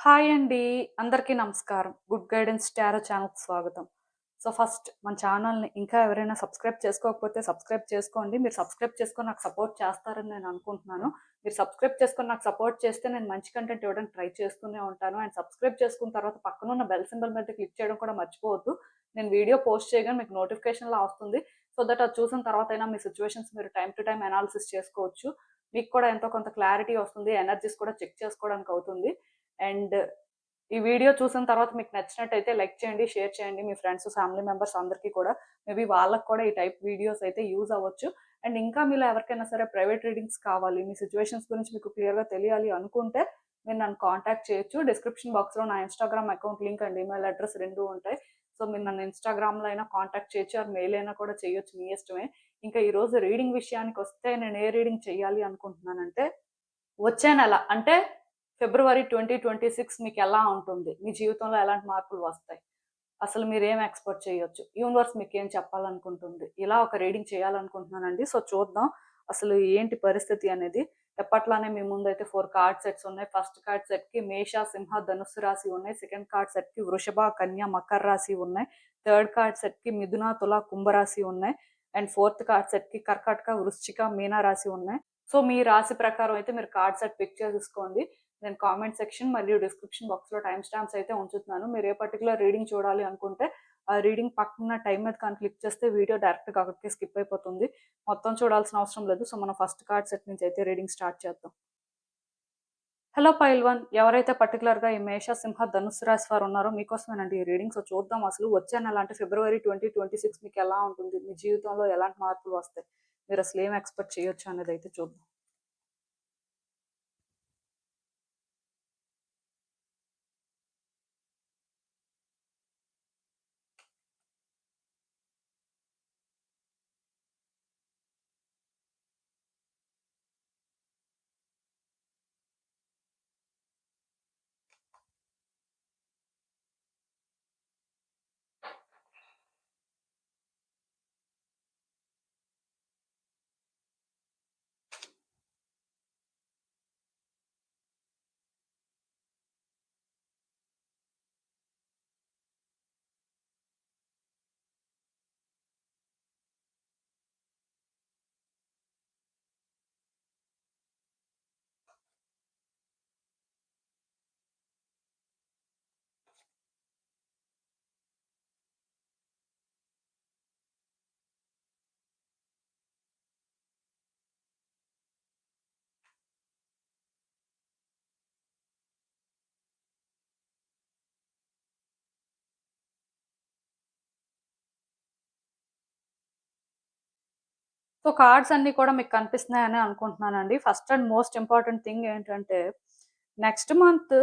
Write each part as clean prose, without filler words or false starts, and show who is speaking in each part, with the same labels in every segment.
Speaker 1: Hi అండి. అందరికీ నమస్కారం. గుడ్ గైడెన్స్ టారో ఛానల్‌కి స్వాగతం. ఫస్ట్ మన ఛానల్‌ని ఇంకా ఎవరైనా సబ్స్క్రైబ్ చేసుకోకపోతే సబ్స్క్రైబ్ చేసుకోండి. మీరు సబ్స్క్రైబ్ చేసుకొని నాకు సపోర్ట్ చేస్తారని నేను అనుకుంటున్నాను. మీరు సబ్స్క్రైబ్ చేసుకొని నాకు సపోర్ట్ చేస్తే నేను మంచి కంటెంట్ ఇవ్వడానికి ట్రై చేస్తూనే ఉంటాను. అండ్ సబ్స్క్రైబ్ చేసుకున్న తర్వాత పక్కనున్న బెల్ సింబల్ మీద క్లిక్ చేయడం కూడా మర్చిపోవద్దు. నేను వీడియో పోస్ట్ చేయగానే మీకు నోటిఫికేషన్‌లా వస్తుంది. సో దట్ అది చూసిన తర్వాతైనా మీ సిట్యుయేషన్స్ మీరు టైమ్ టు టైమ్ అనాలిసిస్ చేసుకోవచ్చు. మీకు కూడా ఎంతో కొంత క్లారిటీ వస్తుంది. ఎనర్జీస్ కూడా చెక్ చేసుకోవడానికి అవుతుంది. అండ్ ఈ వీడియో చూసిన తర్వాత మీకు నచ్చినట్టయితే లైక్ చేయండి, షేర్ చేయండి మీ ఫ్రెండ్స్, ఫ్యామిలీ మెంబర్స్ అందరికీ కూడా. మేబీ వాళ్ళకి కూడా ఈ టైప్ వీడియోస్ అయితే యూజ్ అవ్వచ్చు. అండ్ ఇంకా మీలో ఎవరికైనా సరే ప్రైవేట్ రీడింగ్స్ కావాలి, మీ సిట్యుయేషన్స్ గురించి మీకు క్లియర్‌గా తెలియాలి అనుకుంటే మీరు నన్ను కాంటాక్ట్ చేయొచ్చు. డిస్క్రిప్షన్ బాక్స్‌లో నా Instagram account link and email address 2 ఉంటాయి. సో మీరు నన్ను ఇన్‌స్టాగ్రామ్‌లో అయినా కాంటాక్ట్ చేయొచ్చు ఆర్ మెయిల్ అయినా కూడా చేయొచ్చు. మీ ఇష్టమే. ఇంకా ఈరోజు రీడింగ్ విషయానికొస్తే నేను ఏ రీడింగ్ చేయాలి అనుకుంటున్నానంటే వచ్చే నెల అంటే ఫిబ్రవరి 2026 మీకెలా ఉంటుంది? మీ జీవితంలో ఎలాంటి మార్పులు వస్తాయి? అసలు మీరేం ఎక్స్‌పెక్ట్ చేయొచ్చు? యూనివర్స్ మీకేం చెప్పాలనుకుంటుంది? ఇలా ఒక రీడింగ్ చేయాలనుకుంటున్నానండి. సో చూద్దాం. అసలు ఏంటి పరిస్థితి అనేది. ఎప్పట్లానే మీ ముందైతే 4 కార్డ్ సెట్స్ ఉన్నాయి. ఫస్ట్ కార్డ్ సెట్‌కి మేష, సింహ, ధనుస్సు రాశి ఉన్నాయి. సెకండ్ కార్డ్ సెట్‌కి వృషభ, కన్య, మకర రాశి ఉన్నాయి. థర్డ్ కార్డ్ సెట్‌కి మిథున, తుల, కుంభ రాశి ఉన్నాయి. అండ్ ఫోర్త్ కార్డ్ సెట్‌కి కర్కాటక, వృశ్చిక, మీన రాశి ఉన్నాయి. సో మీ రాశి ప్రకారం అయితే మీరు కార్డ్ సెట్ పిక్ చేసేసుకోండి. నేను కామెంట్ సెక్షన్ మరియు డిస్క్రిప్షన్ బాక్స్‌లో టైమ్ స్టాంప్స్ అయితే ఉంచుతున్నాను. మీరు ఏ పర్టిక్యులర్ రీడింగ్ చూడాలి అనుకుంటే ఆ రీడింగ్ పక్కన టైమ్ మీద కానీ క్లిక్ చేస్తే వీడియో డైరెక్ట్‌గా అక్కడికే స్కిప్ అయిపోతుంది. మొత్తం చూడాల్సిన అవసరం లేదు. సో మనం ఫస్ట్ కార్డ్ సెట్ నుంచి అయితే రీడింగ్ స్టార్ట్ చేద్దాం. హలో పైల్వాన్, ఎవరైతే పర్టిక్యులర్‌గా ఈ మేష, సింహ, ధనుస్సు రాశి వారు ఉన్నారో మీకోసమేనండి ఈ రీడింగ్. సో చూద్దాం అసలు వచ్చే నెల అంటే ఫిబ్రవరి 2026 మీకు ఎలా ఉంటుంది? మీ జీవితంలో ఎలాంటి మార్పులు వస్తాయి? మీరు అసలు ఏం ఎక్స్‌పెక్ట్ చేయొచ్చు అనేది అయితే చూద్దాం. సో కార్డ్స్ అన్నీ కూడా మీకు కనిపిస్తున్నాయని అనుకుంటున్నానండి. First and most important thing ఏంటంటే, నెక్స్ట్ మంత్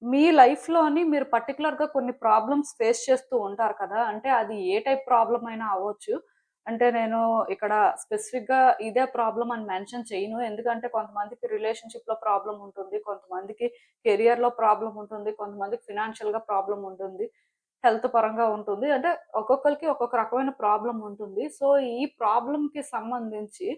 Speaker 1: మీ లైఫ్‌లోని మీరు పర్టిక్యులర్‌గా కొన్ని ప్రాబ్లమ్స్ ఫేస్ చేస్తూ ఉంటారు కదా! అంటే అది ఏ టైప్ ప్రాబ్లమ్ అయినా అవ్వచ్చు. అంటే నేను ఇక్కడ స్పెసిఫిక్‌గా ఇదే ప్రాబ్లమ్ అని మెన్షన్ చేయను. ఎందుకంటే కొంతమందికి రిలేషన్‌షిప్‌లో ప్రాబ్లమ్ ఉంటుంది. కొంతమందికి కెరియర్‌లో ప్రాబ్లమ్ ఉంటుంది. కొంతమందికి ఫినాన్షియల్‌గా ప్రాబ్లమ్ ఉంటుంది. హెల్త్ పరంగా ఉంటుంది. అంటే ఒక్కొక్కళ్ళకి ఒక్కొక్క రకమైన ప్రాబ్లమ్ ఉంటుంది. సో, ఈ ప్రాబ్లమ్‌కి సంబంధించి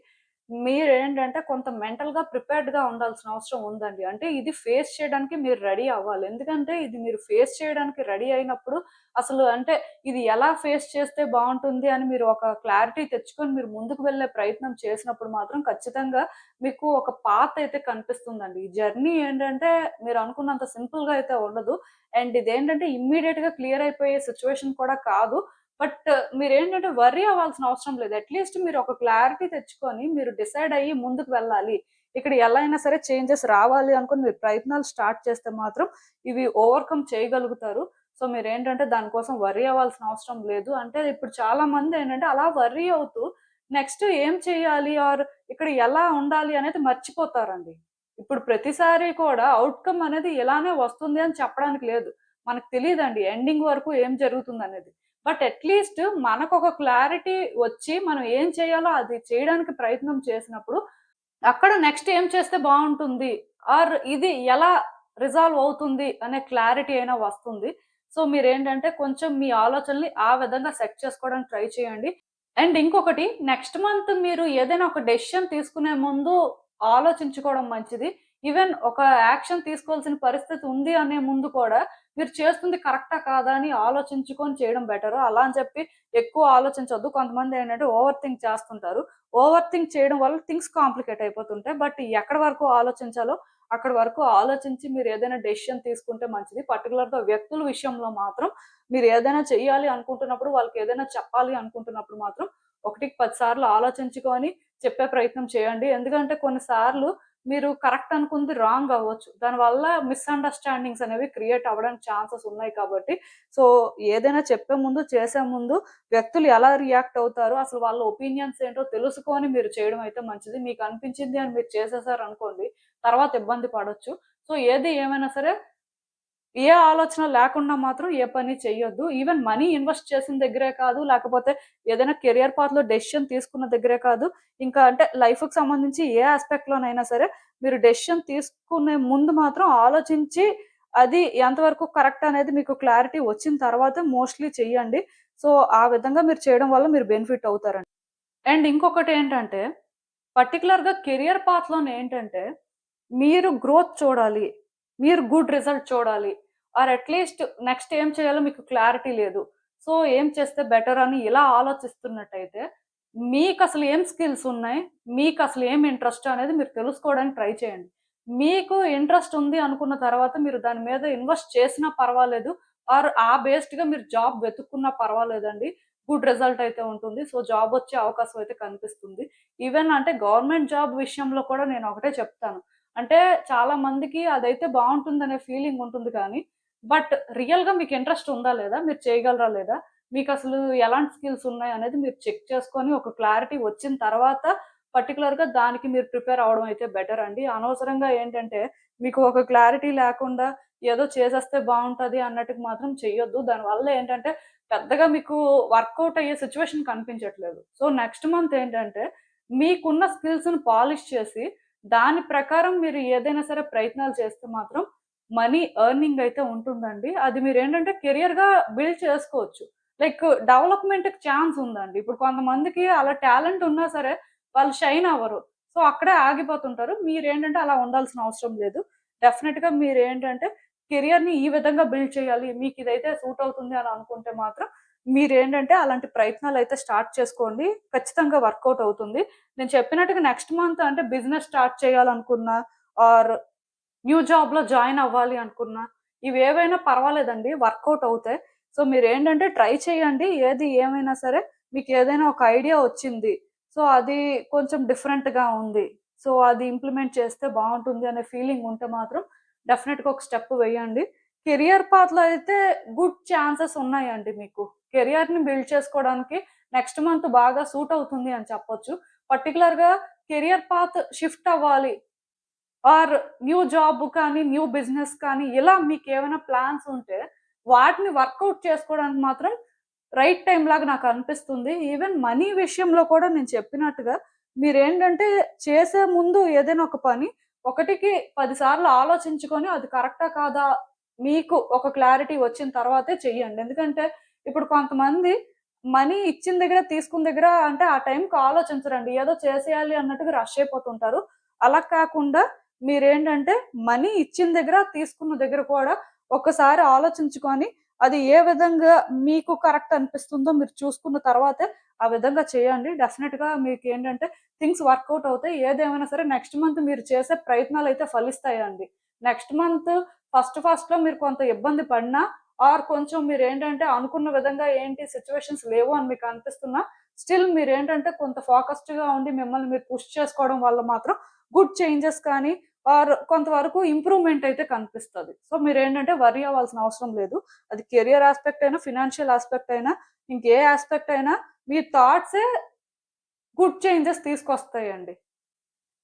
Speaker 1: మీరేంటంటే కొంత మెంటల్‌గా ప్రిపేర్డ్‌గా ఉండాల్సిన అవసరం ఉందండి. అంటే ఇది ఫేస్ చేయడానికి మీరు రెడీ అవ్వాలి. ఎందుకంటే ఇది మీరు ఫేస్ చేయడానికి రెడీ అయినప్పుడు అసలు అంటే ఇది ఎలా ఫేస్ చేస్తే బావుంటుంది అని మీరు ఒక క్లారిటీ తెచ్చుకొని మీరు ముందుకు వెళ్ళే ప్రయత్నం చేసినప్పుడు మాత్రం ఖచ్చితంగా మీకు ఒక పాత్ అయితే కనిపిస్తుందండి. ఈ జర్నీ ఏంటంటే మీరు అనుకున్నంత సింపుల్‌గా అయితే ఉండదు. అండ్ ఇదేంటంటే ఇమ్మీడియేట్‌గా క్లియర్ అయిపోయే సిట్యుయేషన్ కూడా కాదు. బట్ మీరేంటంటే వర్రీ అవ్వాల్సిన అవసరం లేదు. అట్‌లీస్ట్ మీరు ఒక క్లారిటీ తెచ్చుకొని మీరు డిసైడ్ అయ్యి ముందుకు వెళ్ళాలి. ఇక్కడ ఎలా అయినా సరే చేంజెస్ రావాలి అనుకుని మీరు ప్రయత్నాలు స్టార్ట్ చేస్తే మాత్రం ఇవి ఓవర్‌కమ్ చేయగలుగుతారు. సో మీరేంటంటే దానికోసం వర్రీ అవ్వాల్సిన అవసరం లేదు. అంటే ఇప్పుడు చాలా మందేంటంటే అలా వర్రీ అవుతూ నెక్స్ట్ ఏం చేయాలి? ఆర్ ఇక్కడ ఎలా ఉండాలి అనేది మర్చిపోతారండి. ఇప్పుడు ప్రతిసారి కూడా ఔట్‌కమ్ అనేది ఇలానే వస్తుంది అని చెప్పడానికి లేదు. మనకు తెలీదండి ఎండింగ్ వరకు ఏం జరుగుతుందనేది. బట్ అట్‌లీస్ట్ మనకొక క్లారిటీ వచ్చి మనం ఏం చేయాలో అది చేయడానికి ప్రయత్నం చేసినప్పుడు, అక్కడ నెక్స్ట్ ఏం చేస్తే బావుంటుంది? ఆర్ ఇది ఎలా రిజాల్వ్ అవుతుంది అనే క్లారిటీ అయినా వస్తుంది. సో మీరేంటంటే కొంచెం మీ ఆలోచనల్ని ఆ విధంగా సెట్ చేసుకోవడానికి ట్రై చేయండి. అండ్ ఇంకొకటి నెక్స్ట్ మంత్ మీరు ఏదైనా ఒక డెసిషన్ తీసుకునే ముందు ఆలోచించుకోవడం మంచిది. ఈవెన్ ఒక యాక్షన్ తీసుకోవాల్సిన పరిస్థితి ఉంది అనే ముందు కూడా మీరు చేస్తుంది కరెక్టా కాదా అని ఆలోచించుకొని చేయడం బెటరు. అలా అని చెప్పి ఎక్కువ ఆలోచించొద్దు. కొంతమంది ఏంటంటే ఓవర్ థింక్ చేస్తుంటారు. ఓవర్ థింక్ చేయడం వల్ల థింగ్స్ కాంప్లికేట్ అయిపోతుంటాయి. బట్ ఎక్కడి వరకు ఆలోచించాలో అక్కడి వరకు ఆలోచించి మీరు ఏదైనా డెసిషన్ తీసుకుంటే మంచిది. పర్టిక్యులర్‌గా వ్యక్తుల విషయంలో మాత్రం మీరు ఏదైనా చెయ్యాలి అనుకుంటున్నప్పుడు, వాళ్ళకి ఏదైనా చెప్పాలి అనుకుంటున్నప్పుడు మాత్రం ఒకటికి 10 సార్లు ఆలోచించుకొని చెప్పే ప్రయత్నం చేయండి. ఎందుకంటే కొన్ని సార్లు మీరు కరెక్ట్ అనుకుంది రాంగ్ అవ్వచ్చు. దానివల్ల మిస్‌అండర్‌స్టాండింగ్స్ అనేవి క్రియేట్ అవ్వడానికి ఛాన్సెస్ ఉన్నాయి కాబట్టి, సో ఏదైనా చెప్పే ముందు, చేసే ముందు వ్యక్తులు ఎలా రియాక్ట్ అవుతారో, అసలు వాళ్ళ ఒపీనియన్స్ ఏంటో తెలుసుకొని మీరు చేయడం అయితే మంచిది. మీకు అనిపించింది అని మీరు చేసేసారనుకోండి, తర్వాత ఇబ్బంది పడొచ్చు. సో ఏది ఏమైనా సరే ఏ ఆలోచన లేకుండా మాత్రం ఏ పని చెయ్యొద్దు. ఈవెన్ మనీ ఇన్వెస్ట్ చేసిన దగ్గరే కాదు, లేకపోతే ఏదైనా కెరియర్ పాత్‌లో డెసిషన్ తీసుకున్న దగ్గరే కాదు, ఇంకా అంటే లైఫ్‌కి సంబంధించి ఏ యాస్పెక్ట్‌లోనైనా సరే మీరు డెసిషన్ తీసుకునే ముందు మాత్రం ఆలోచించి అది ఎంతవరకు కరెక్ట్ అనేది మీకు క్లారిటీ వచ్చిన తర్వాతే మోస్ట్‌లీ చెయ్యండి. సో, ఆ విధంగా మీరు చేయడం వల్ల మీరు బెనిఫిట్ అవుతారండి. అండ్ ఇంకొకటేంటంటే పర్టిక్యులర్‌గా కెరియర్ పాత్‌లోనేంటంటే మీరు గ్రోత్ చూడాలి. మీరు గుడ్ రిజల్ట్ చూడాలి. ఆర్ అట్‌లీస్ట్ నెక్స్ట్ ఏం చేయాలో మీకు క్లారిటీ లేదు. సో, ఏం చేస్తే బెటర్ అని ఇలా ఆలోచిస్తున్నట్టయితే, మీకసలు ఏం స్కిల్స్ ఉన్నాయి? మీకసలు ఏం ఇంట్రెస్ట్ అనేది మీరు తెలుసుకోవడానికి ట్రై చేయండి. మీకు ఇంట్రెస్ట్ ఉంది అనుకున్న తర్వాత మీరు దాని మీద ఇన్వెస్ట్ చేసినా పర్వాలేదు. ఆర్ ఆ బేస్డ్‌గా మీరు జాబ్ వెతుక్కున్నా పర్వాలేదండి. గుడ్ రిజల్ట్ అయితే ఉంటుంది. సో, జాబ్ వచ్చే అవకాశం అయితే కనిపిస్తుంది. ఈవెన్ అంటే గవర్నమెంట్ జాబ్ విషయంలో కూడా నేను ఒకటే చెప్తాను. అంటే చాలా మందికి అదైతే బావుంటుందనే ఫీలింగ్ ఉంటుంది కానీ, బట్ రియల్‌గా మీకు ఇంట్రెస్ట్ ఉందా లేదా? మీరు చేయగలరా లేదా? మీకసలు ఎలాంటి స్కిల్స్ ఉన్నాయనేది మీరు చెక్ చేసుకొని ఒక క్లారిటీ వచ్చిన తర్వాత పర్టిక్యులర్‌గా దానికి మీరు ప్రిపేర్ అవ్వడం అయితే బెటర్ అండి. అనవసరంగా ఏంటంటే మీకు ఒక క్లారిటీ లేకుండా ఏదో చేసేస్తే బావుంటది అన్నట్టుగా మాత్రం చెయ్యొద్దు. దానివల్ల ఏంటంటే పెద్దగా మీకు వర్కౌట్ అయ్యే సిట్యుయేషన్ కనిపించట్లేదు. సో, నెక్స్ట్ మంత్ ఏంటంటే మీకున్న స్కిల్స్‌ని పాలిష్ చేసి దాని ప్రకారం మీరు ఏదైనా సరే ప్రయత్నాలు చేస్తే మాత్రం మనీ ఎర్నింగ్ అయితే ఉంటుందండి. అది మీరేంటంటే కెరియర్‌గా బిల్డ్ చేసుకోవచ్చు. లైక్ డెవలప్‌మెంట్‌కి ఛాన్స్ ఉందండి. ఇప్పుడు కొంతమందికి అలా టాలెంట్ ఉన్నా సరే వాళ్ళు షైన్ అవ్వరు. సో, అక్కడే ఆగిపోతుంటారు. మీరేంటంటే అలా ఉండాల్సిన అవసరం లేదు. డెఫినిట్‌గా మీరేంటంటే కెరియర్‌ని ఈ విధంగా బిల్డ్ చేయాలి. మీకిదైతే సూట్ అవుతుంది అని అనుకుంటే మాత్రం మీరేంటంటే అలాంటి ప్రయత్నాలైతే స్టార్ట్ చేసుకోండి. ఖచ్చితంగా వర్కౌట్ అవుతుంది. నేను చెప్పినట్టుగా నెక్స్ట్ మంత్ అంటే బిజినెస్ స్టార్ట్ చేయాలనుకున్నా, ఆర్ న్యూ జాబ్‌లో జాయిన్ అవ్వాలి అనుకున్నా, ఇవేవైనా పర్వాలేదండి వర్కౌట్ అవుతాయి. సో, మీరేంటంటే ట్రై చేయండి. ఏది ఏమైనా సరే మీకేదైనా ఒక ఐడియా వచ్చింది. సో, అది కొంచెం డిఫరెంట్‌గా ఉంది. సో, అది ఇంప్లిమెంట్ చేస్తే బావుంటుంది అనే ఫీలింగ్ ఉంటే మాత్రం డెఫినిట్‌గా ఒక స్టెప్ వేయండి. కెరియర్ పాత్‌లో అయితే గుడ్ ఛాన్సెస్ ఉన్నాయండి మీకు. కెరియర్‌ని బిల్డ్ చేసుకోవడానికి నెక్స్ట్ మంత్ బాగా సూట్ అవుతుంది అని చెప్పొచ్చు. పర్టిక్యులర్‌గా కెరియర్ పాత్ షిఫ్ట్ అవ్వాలి. ఆర్ న్యూ జాబ్ కానీ, న్యూ బిజినెస్ కానీ ఇలా మీకేమైనా ప్లాన్స్ ఉంటే వాటిని వర్కౌట్ చేసుకోవడానికి మాత్రం రైట్ టైమ్ లాగా నాకనిపిస్తుంది. ఈవెన్ మనీ విషయంలో కూడా నేను చెప్పినట్టుగా మీరేంటంటే చేసే ముందు ఏదైనా ఒక పని ఒకటికి 10 సార్లు ఆలోచించుకొని అది కరెక్టా కాదా మీకు ఒక క్లారిటీ వచ్చిన తర్వాతే చెయ్యండి. ఎందుకంటే ఇప్పుడు కొంతమంది మనీ ఇచ్చిన దగ్గర, తీసుకున్న దగ్గర అంటే ఆ టైంకి ఆలోచించరండి. ఏదో చేసేయాలి అన్నట్టుగా రష్ అయిపోతుంటారు. అలా కాకుండా మీరేంటంటే మనీ ఇచ్చిన దగ్గర, తీసుకున్న దగ్గర కూడా ఒక్కసారి ఆలోచించుకొని అది ఏ విధంగా మీకు కరెక్ట్ అనిపిస్తుందో మీరు చూసుకున్న తర్వాతే ఆ విధంగా చేయండి. డెఫినిట్‌గా మీకేంటంటే థింగ్స్ వర్కౌట్ అవుతాయి. ఏదేమైనా సరే నెక్స్ట్ మంత్ మీరు చేసే ప్రయత్నాలైతే ఫలిస్తాయండి. నెక్స్ట్ మంత్ ఫస్ట్‌లో మీరు కొంత ఇబ్బంది పడినా ఆర్ కొంచెం మీరేంటంటే అనుకున్న విధంగా ఏంటి సిట్యుయేషన్స్ లేవు అని మీకు అనిపిస్తున్నా, స్టిల్ మీరేంటంటే కొంత ఫోకస్డ్‌గా ఉండి మిమ్మల్ని మీరు పుష్ చేసుకోవడం వల్ల మాత్రం గుడ్ చేంజెస్ కానీ ఆర్ కొంతవరకు ఇంప్రూవ్‌మెంట్ అయితే కనిపిస్తది. సో, మీరేంటంటే వర్రీ అవ్వాల్సిన అవసరం లేదు. అది కెరియర్ యాస్పెక్ట్ అయినా, ఫినాన్షియల్ యాస్పెక్ట్ అయినా, ఇంకే యాస్పెక్ట్ అయినా మీ థాట్సే గుడ్ చేంజెస్ తీసుకొస్తాయండి.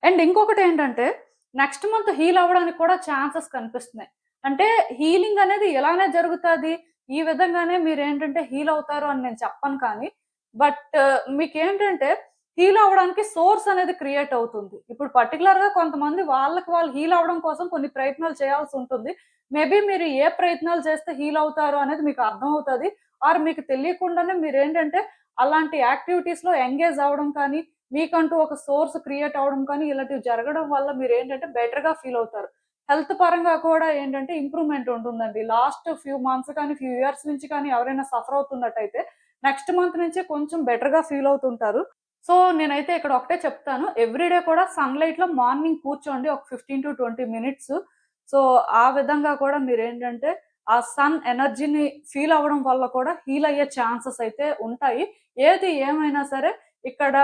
Speaker 1: అండ్ ఇంకొకటేంటంటే, నెక్స్ట్ మంత్ హీల్ అవ్వడానికి కూడా ఛాన్సెస్ కనిపిస్తున్నాయి. అంటే హీలింగ్ అనేది ఇలానే జరుగుతాది. ఈ విధంగానే మీరేంటంటే హీల్ అవుతారు అని నేను చెప్పను కానీ, బట్ మీకేంటంటే హీల్ అవ్వడానికి సోర్స్ అనేది క్రియేట్ అవుతుంది. ఇప్పుడు పర్టిక్యులర్‌గా కొంతమంది వాళ్ళకి వాళ్ళు హీల్ అవ్వడం కోసం కొన్ని ప్రయత్నాలు చేయాల్సుంటుంది. మేబీ మీరు ఏ ప్రయత్నాలు చేస్తే హీల్ అవుతారు అనేది మీకు అర్థమవుతది. ఆర్ మీకు తెలియకుండానే మీరేంటంటే అలాంటి యాక్టివిటీస్‌లో ఎంగేజ్ అవ్వడం కానీ, మీకంటూ ఒక సోర్స్ క్రియేట్ అవ్వడం కానీ ఇలాంటివి జరగడం వల్ల మీరు ఏంటంటే బెటర్‌గా ఫీల్ అవుతారు. హెల్త్ పరంగా కూడా ఏంటంటే ఇంప్రూవ్‌మెంట్ ఉంటుందండి. లాస్ట్ ఫ్యూ మంత్స్ కానీ, ఫ్యూ ఇయర్స్ నుంచి కానీ ఎవరైనా సఫర్ అవుతున్నట్టయితే నెక్స్ట్ మంత్ నుంచే కొంచెం బెటర్‌గా ఫీల్ అవుతుంటారు. సో, నేనైతే ఇక్కడ ఒకటే చెప్తాను. ఎవ్రీడే కూడా సన్‌లైట్‌లో మార్నింగ్ కూర్చోండి ఒక 15-20 మినిట్స్. సో, ఆ విధంగా కూడా మీరేంటంటే ఆ సన్ ఎనర్జీని ఫీల్ అవ్వడం వల్ల కూడా హీల్ అయ్యే ఛాన్సెస్ అయితే ఉంటాయి. ఏది ఏమైనా సరే ఇక్కడ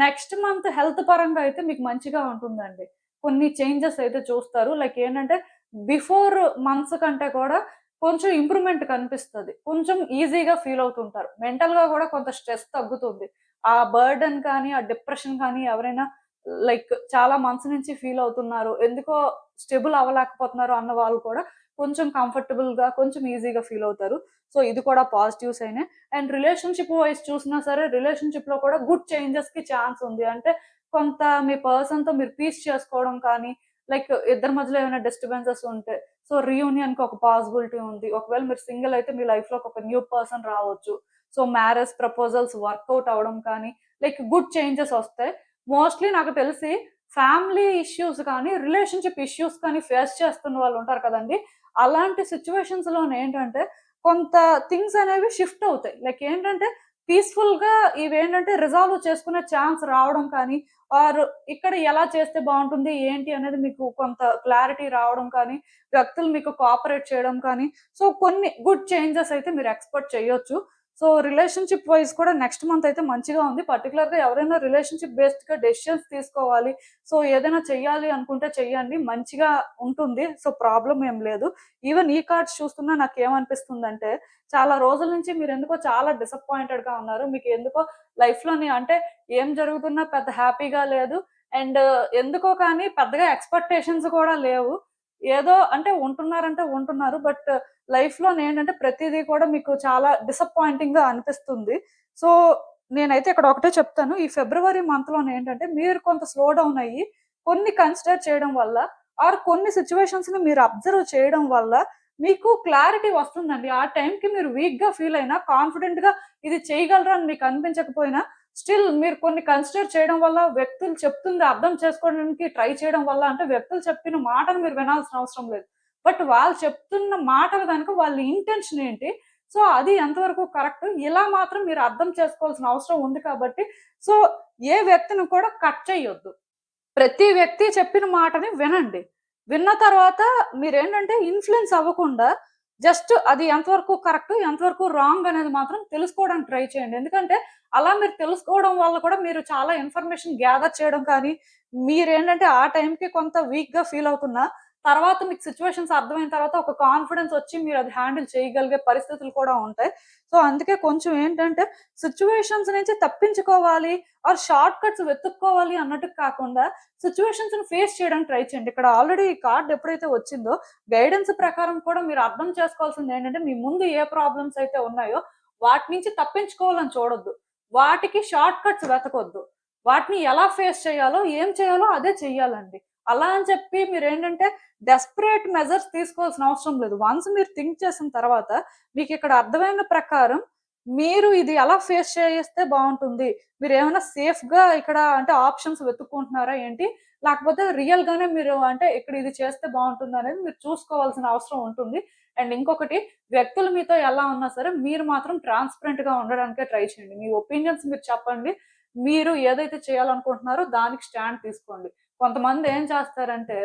Speaker 1: నెక్స్ట్ మంత్ హెల్త్ పరంగా అయితే మీకు మంచిగా ఉంటుందండి. కొన్ని చేంజెస్ అయితే చూస్తారు. లైక్ ఏంటంటే బిఫోర్ మంత్స్ కంటే కూడా కొంచెం ఇంప్రూవ్‌మెంట్ కనిపిస్తది. కొంచెం ఈజీగా ఫీల్ అవుతుంటారు. మెంటల్‌గా కూడా కొంత స్ట్రెస్ తగ్గుతుంది. ఆ బర్డెన్ కానీ, ఆ డిప్రెషన్ కానీ ఎవరైనా లైక్ చాలా మంత్స్ నుంచి ఫీల్ అవుతున్నారు. ఎందుకో స్టెబుల్ అవ్వలేకపోతున్నారు అన్న వాళ్ళు కూడా కొంచెం కంఫర్టబుల్‌గా, కొంచెం ఈజీగా ఫీల్ అవుతారు. సో, ఇది కూడా పాజిటివ్ సైనే. అండ్ రిలేషన్‌షిప్ వైస్ చూసినా సరే రిలేషన్‌షిప్‌లో కూడా గుడ్ చేంజెస్‌కి ఛాన్స్ ఉంది. అంటే కొంత మీ పర్సన్‌తో మీరు పీస్ చేసుకోవడం కానీ, లైక్ ఇద్దరి మధ్యలో ఏమైనా డిస్టర్బెన్సెస్ ఉంటే, సో, రీయూనియన్‌కి ఒక పాసిబిలిటీ ఉంది. ఒకవేళ మీరు సింగిల్ అయితే మీ లైఫ్‌లోకి ఒక న్యూ పర్సన్ రావచ్చు. సో, మ్యారేజ్ ప్రపోజల్స్ వర్కౌట్ అవ్వడం కానీ, లైక్ గుడ్ చేంజెస్ ఒస్తాయి. మోస్ట్‌లీ నాకు తెలిసి ఫ్యామిలీ ఇష్యూస్ కానీ, రిలేషన్‌షిప్ ఇష్యూస్ కానీ ఫేస్ చేస్తున్న వాళ్ళుంటారు కదండీ! అలాంటి సిట్యుయేషన్స్‌లోనేంటంటే, కొంత థింగ్స్ అనేవి షిఫ్ట్ అవుతాయి. లైక్ ఏంటంటే, పీస్‌ఫుల్‌గా ఇవేంటంటే రిజాల్వ్ చేసుకునే ఛాన్స్ రావడం కానీ, ఆర్ ఇక్కడ ఎలా చేస్తే బావుంటుంది, ఏంటి అనేది మీకు కొంత క్లారిటీ రావడం కానీ, వ్యక్తులు మీకు కోఆపరేట్ చేయడం కానీ, సో, కొన్ని గుడ్ చేంజెస్ అయితే మీరు ఎక్స్‌పెక్ట్ చేయొచ్చు. సో, రిలేషన్‌షిప్ వైస్ కూడా నెక్స్ట్ మంత్ అయితే మంచిగా ఉంది. పర్టిక్యులర్‌గా ఎవరైనా రిలేషన్‌షిప్ బేస్డ్‌గా డెసిషన్స్ తీసుకోవాలి. సో, ఏదైనా చెయ్యాలి అనుకుంటే చెయ్యండి. మంచిగా ఉంటుంది. సో, ప్రాబ్లమ్ ఏం లేదు. ఈవెన్ ఈ కార్డ్స్ చూస్తున్నా నాకేమనిపిస్తుందంటే, చాలా రోజుల నుంచి మీరెందుకో చాలా డిసప్పాయింటెడ్‌గా ఉన్నారు. మీకెందుకో లైఫ్‌లోని అంటే ఏం జరుగుతున్నా పెద్ద హ్యాపీగా లేదు. అండ్ ఎందుకో కానీ పెద్దగా ఎక్స్‌పెక్టేషన్స్ కూడా లేవు. ఏదో అంటే ఉంటున్నారంటే ఉంటున్నారు. బట్ లైఫ్‌లోనేంటంటే ప్రతీదీ కూడా మీకు చాలా డిసప్పాయింటింగ్‌గా అనిపిస్తుంది. సో, నేనైతే ఇక్కడ ఒకటే చెప్తాను. ఈ ఫిబ్రవరి మంత్‌లోనేంటంటే మీరు కొంత స్లో డౌన్ అయ్యి కొన్ని కన్సిడర్ చేయడం వల్ల ఆర్ కొన్ని సిట్యుయేషన్స్‌ని మీరు అబ్జర్వ్ చేయడం వల్ల మీకు క్లారిటీ వస్తుందండి. ఆ టైంకి మీరు వీక్‌గా ఫీల్ అయినా కాన్ఫిడెంట్‌గా ఇది చేయగలరా అని మీకు అనిపించకపోయినా స్టిల్ మీరు కొన్ని కన్సిడర్ చేయడం వల్ల వ్యక్తులు చెప్తుంది అర్థం చేసుకోవడానికి ట్రై చేయడం వల్ల అంటే వ్యక్తులు చెప్పిన మాటను మీరు వినాల్సిన అవసరం లేదు. బట్ వాళ్ళు చెప్తున్న మాటలు గనుక వాళ్ళ ఇంటెన్షన్ ఏంటి? సో, అది ఎంతవరకు కరెక్ట్? ఇలా మాత్రం మీరు అర్థం చేసుకోవాల్సిన అవసరం ఉంది కాబట్టి, సో, ఏ వ్యక్తిని కూడా కట్ చేయొద్దు. ప్రతి వ్యక్తి చెప్పిన మాటని వినండి. విన్న తర్వాత మీరేంటంటే ఇన్‌ఫ్లూయెన్స్ అవ్వకుండా జస్ట్ అది ఎంతవరకు కరెక్ట్, ఎంతవరకు రాంగ్ అనేది మాత్రం తెలుసుకోవడానికి ట్రై చేయండి. ఎందుకంటే అలా మీరు తెలుసుకోవడం వల్ల కూడా మీరు చాలా ఇన్ఫర్మేషన్ గ్యాదర్ చేయడం కానీ, మీరేంటంటే ఆ టైంకి కొంత వీక్‌గా ఫీల్ అవుతున్నా, తర్వాత మీకు సిట్యుయేషన్స్ అర్థమైన తర్వాత ఒక కాన్ఫిడెన్స్ వచ్చి మీరు అది హ్యాండిల్ చేయగలిగే పరిస్థితులు కూడా ఉంటాయి. సో, అందుకే కొంచెం ఏంటంటే సిట్యుయేషన్స్ నుంచి తప్పించుకోవాలి ఆర్ షార్ట్ కట్స్ వెతుక్కోవాలి అన్నట్టు కాకుండా సిట్యుయేషన్స్‌ని ఫేస్ చేయడానికి ట్రై చేయండి. ఇక్కడ ఆల్రెడీ ఈ కార్డ్ ఎప్పుడైతే వచ్చిందో గైడెన్స్ ప్రకారం కూడా మీరు అర్థం చేసుకోవాల్సిందేంటంటే మీ ముందు ఏ ప్రాబ్లమ్స్ అయితే ఉన్నాయో వాటి నుంచి తప్పించుకోవాలని చూడొద్దు. వాటికి షార్ట్ కట్స్ వెతకొద్దు. వాటిని ఎలా ఫేస్ చేయాలో, ఏం చేయాలో అదే చెయ్యాలండి. అలా అని చెప్పి మీరేంటంటే డెస్పరేట్ మెజర్స్ తీసుకోవాల్సిన అవసరం లేదు. వన్స్ మీరు థింక్ చేసిన తర్వాత మీకిక్కడ అర్థమైన ప్రకారం మీరు ఇది ఎలా ఫేస్ చేస్తే బావుంటుంది? మీరేమైనా సేఫ్‌గా ఇక్కడ అంటే ఆప్షన్స్ వెతుక్కుంటున్నారా ఏంటి? లేకపోతే రియల్‌గానే మీరు అంటే ఇక్కడ ఇది చేస్తే బావుంటుందనేది మీరు చూసుకోవాల్సిన అవసరం ఉంటుంది. అండ్ ఇంకొకటి వ్యక్తులు మీతో ఎలా ఉన్నా సరే మీరు మాత్రం ట్రాన్స్‌పరెంట్‌గా ఉండడానికే ట్రై చేయండి. మీ ఒపీనియన్స్ మీరు చెప్పండి. మీరు ఏదైతే చేయాలనుకుంటున్నారో దానికి స్టాండ్ తీసుకోండి. కొంతమంది ఏం చేస్తారంటే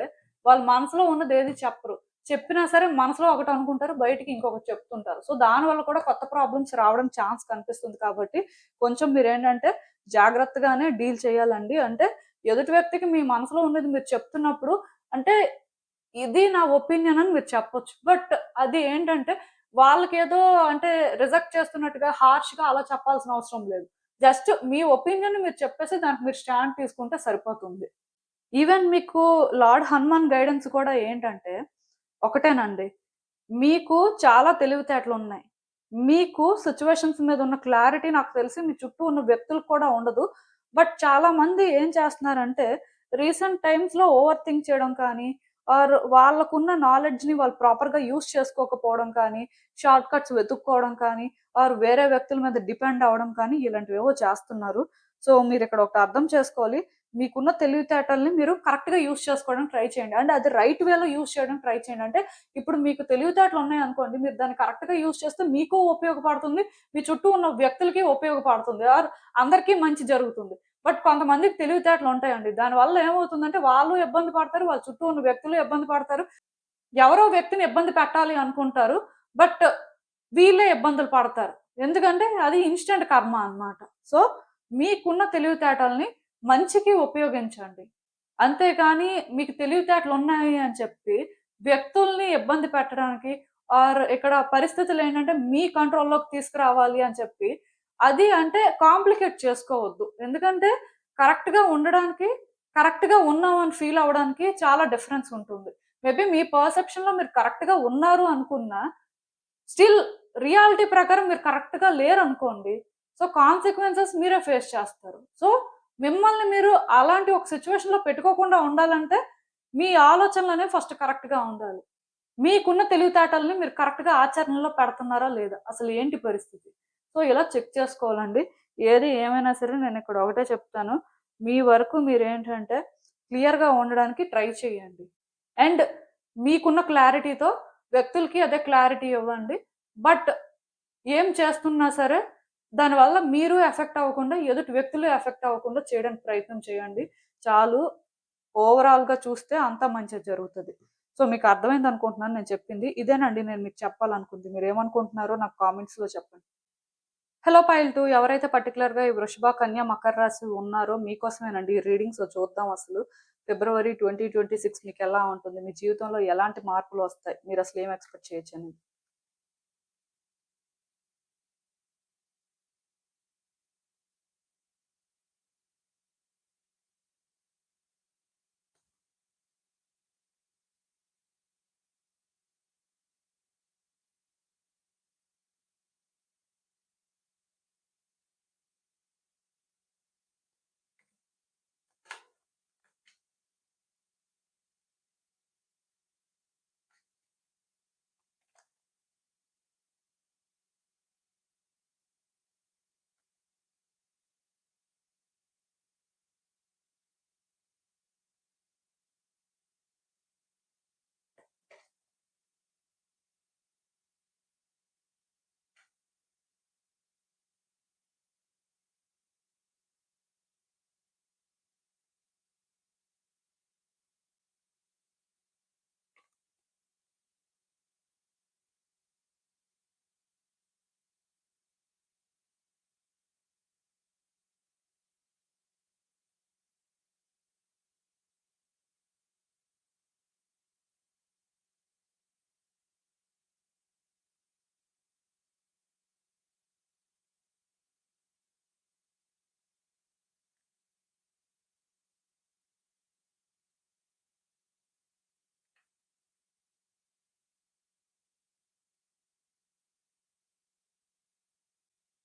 Speaker 1: వాళ్ళ మనసులో ఉన్నదేది చెప్పరు. చెప్పినా సరే మనసులో ఒకటనుకుంటారు. బయటికి ఇంకొకటి చెప్తుంటారు. సో, దానివల్ల కూడా కొత్త ప్రాబ్లమ్స్ రావడం ఛాన్స్ కనిపిస్తుంది కాబట్టి, కొంచెం మీరేంటంటే జాగ్రత్తగానే డీల్ చేయాలండి. అంటే ఎదుటి వ్యక్తికి మీ మనసులో ఉన్నది మీరు చెప్తున్నప్పుడు అంటే ఇది నా ఒపీనియన్ అని మీరు చెప్పొచ్చు. బట్ అది ఏంటంటే వాళ్ళకేదో అంటే రిజెక్ట్ చేస్తున్నట్టుగా హార్ష్‌గా అలా చెప్పాల్సిన అవసరం లేదు. జస్ట్ మీ ఒపీనియన్‌ని మీరు చెప్పేసి దానికి మీరు స్టాండ్ తీసుకుంటే సరిపోతుంది. ఈవెన్ మీకు లార్డ్ హనుమాన్ గైడెన్స్ కూడా ఏంటంటే ఒకటేనండి. మీకు చాలా తెలివితేటలున్నాయి. మీకు సిట్యుయేషన్స్ మీద ఉన్న క్లారిటీ నాకు తెలిసి మీ చుట్టూ ఉన్న వ్యక్తులకు కూడా ఉండదు. బట్ చాలామంది ఏం చేస్తున్నారంటే రీసెంట్ టైమ్స్‌లో ఓవర్ థింక్ చేయడం కానీ, ఆర్ వాళ్ళకున్న నాలెడ్జ్‌ని వాళ్ళు ప్రాపర్‌గా యూజ్ చేసుకోకపోవడం కానీ, షార్ట్ కట్స్ వెతుక్కోవడం కానీ, ఆర్ వేరే వ్యక్తుల మీద డిపెండ్ అవ్వడం కానీ ఇలాంటివేవో చేస్తున్నారు. సో మీరు ఇక్కడ ఒకటి అర్థం చేసుకోవాలి, మీకున్న తెలివితేటల్ని మీరు కరెక్ట్గా యూస్ చేసుకోవడానికి ట్రై చేయండి. అండ్ అది రైట్ వేలో యూస్ చేయడానికి ట్రై చేయండి. అంటే ఇప్పుడు మీకు తెలివితేటలు ఉన్నాయి అనుకోండి, మీరు దాన్ని కరెక్ట్గా యూస్ చేస్తే మీకు ఉపయోగపడుతుంది, మీ చుట్టూ ఉన్న వ్యక్తులకి ఉపయోగపడుతుంది, ఆర్ అందరికీ మంచి జరుగుతుంది. బట్ కొంతమందికి తెలివితేటలు ఉంటాయండి, దానివల్ల ఏమవుతుందంటే వాళ్ళు ఇబ్బంది పడతారు, వాళ్ళ చుట్టూ ఉన్న వ్యక్తులు ఇబ్బంది పడతారు. ఎవరో వ్యక్తిని ఇబ్బంది పెట్టాలి అనుకుంటారు, బట్ వీళ్ళే ఇబ్బందులు పడతారు. ఎందుకంటే అది ఇన్స్టెంట్ కర్మ అన్నమాట. సో మీకున్న తెలివితేటల్ని మంచికి ఉపయోగించండి. అంతేకాని మీకు తెలివితేటలు ఉన్నాయి అని చెప్పి వ్యక్తుల్ని ఇబ్బంది పెట్టడానికి, ఆర్ ఇక్కడ పరిస్థితులు ఏంటంటే మీ కంట్రోల్‌లోకి తీసుకురావాలి అని చెప్పి అది అంటే కాంప్లికేట్ చేసుకోవద్దు. ఎందుకంటే కరెక్ట్‌గా ఉండడానికి, కరెక్ట్‌గా ఉన్నామని ఫీల్ అవ్వడానికి చాలా డిఫరెన్స్ ఉంటుంది. మేబీ మీ పర్సెప్షన్‌లో మీరు కరెక్ట్‌గా ఉన్నారు అనుకున్నా, స్టిల్ రియాలిటీ ప్రకారం మీరు కరెక్ట్‌గా లేరనుకోండి, సో కాన్సిక్వెన్సెస్ మీరే ఫేస్ చేస్తారు. సో మిమ్మల్ని మీరు అలాంటి ఒక సిట్యుయేషన్‌లో పెట్టుకోకుండా ఉండాలంటే, మీ ఆలోచనలనేవి ఫస్ట్ కరెక్ట్‌గా ఉండాలి. మీకున్న తెలివితేటలని మీరు కరెక్ట్‌గా ఆచరణలో పెడుతున్నారా లేదా? అసలు ఏంటి పరిస్థితి? సో ఇలా చెక్ చేసుకోవాలండి. ఏది ఏమైనా సరే నేనిక్కడ ఒకటే చెప్తాను, మీ వరకు మీరేంటంటే క్లియర్‌గా ఉండడానికి ట్రై చేయండి. అండ్ మీకున్న క్లారిటీతో వ్యక్తులకి అదే క్లారిటీ ఇవ్వండి. బట్ ఏం చేస్తున్నా సరే దానివల్ల మీరు ఎఫెక్ట్ అవ్వకుండా, ఎదుటి వ్యక్తులు ఎఫెక్ట్ అవ్వకుండా చేయడానికి ప్రయత్నం చేయండి. చాలు. ఓవరాల్‌గా చూస్తే అంతా మంచే జరుగుతది. సో మీకు అర్థమైందనుకుంటున్నాను నేను చెప్పింది. ఇదేనండి నేను మీకు చెప్పాలనుకుంది. మీరేమనుకుంటున్నారో నాకు కామెంట్స్‌లో చెప్పండి. హలో పైల్ 2 ఎవరైతే పర్టిక్యులర్‌గా ఈ వృషభ, కన్య, మకర రాశి ఉన్నారో మీకోసమేనండి ఈ రీడింగ్. సో చూద్దాం అసలు ఫిబ్రవరి 2026 మీకెలా ఉంటుంది? మీ జీవితంలో ఎలాంటి మార్పులొస్తాయి? మీరసలు ఏం ఎక్స్‌పెక్ట్ చేయొచ్చని?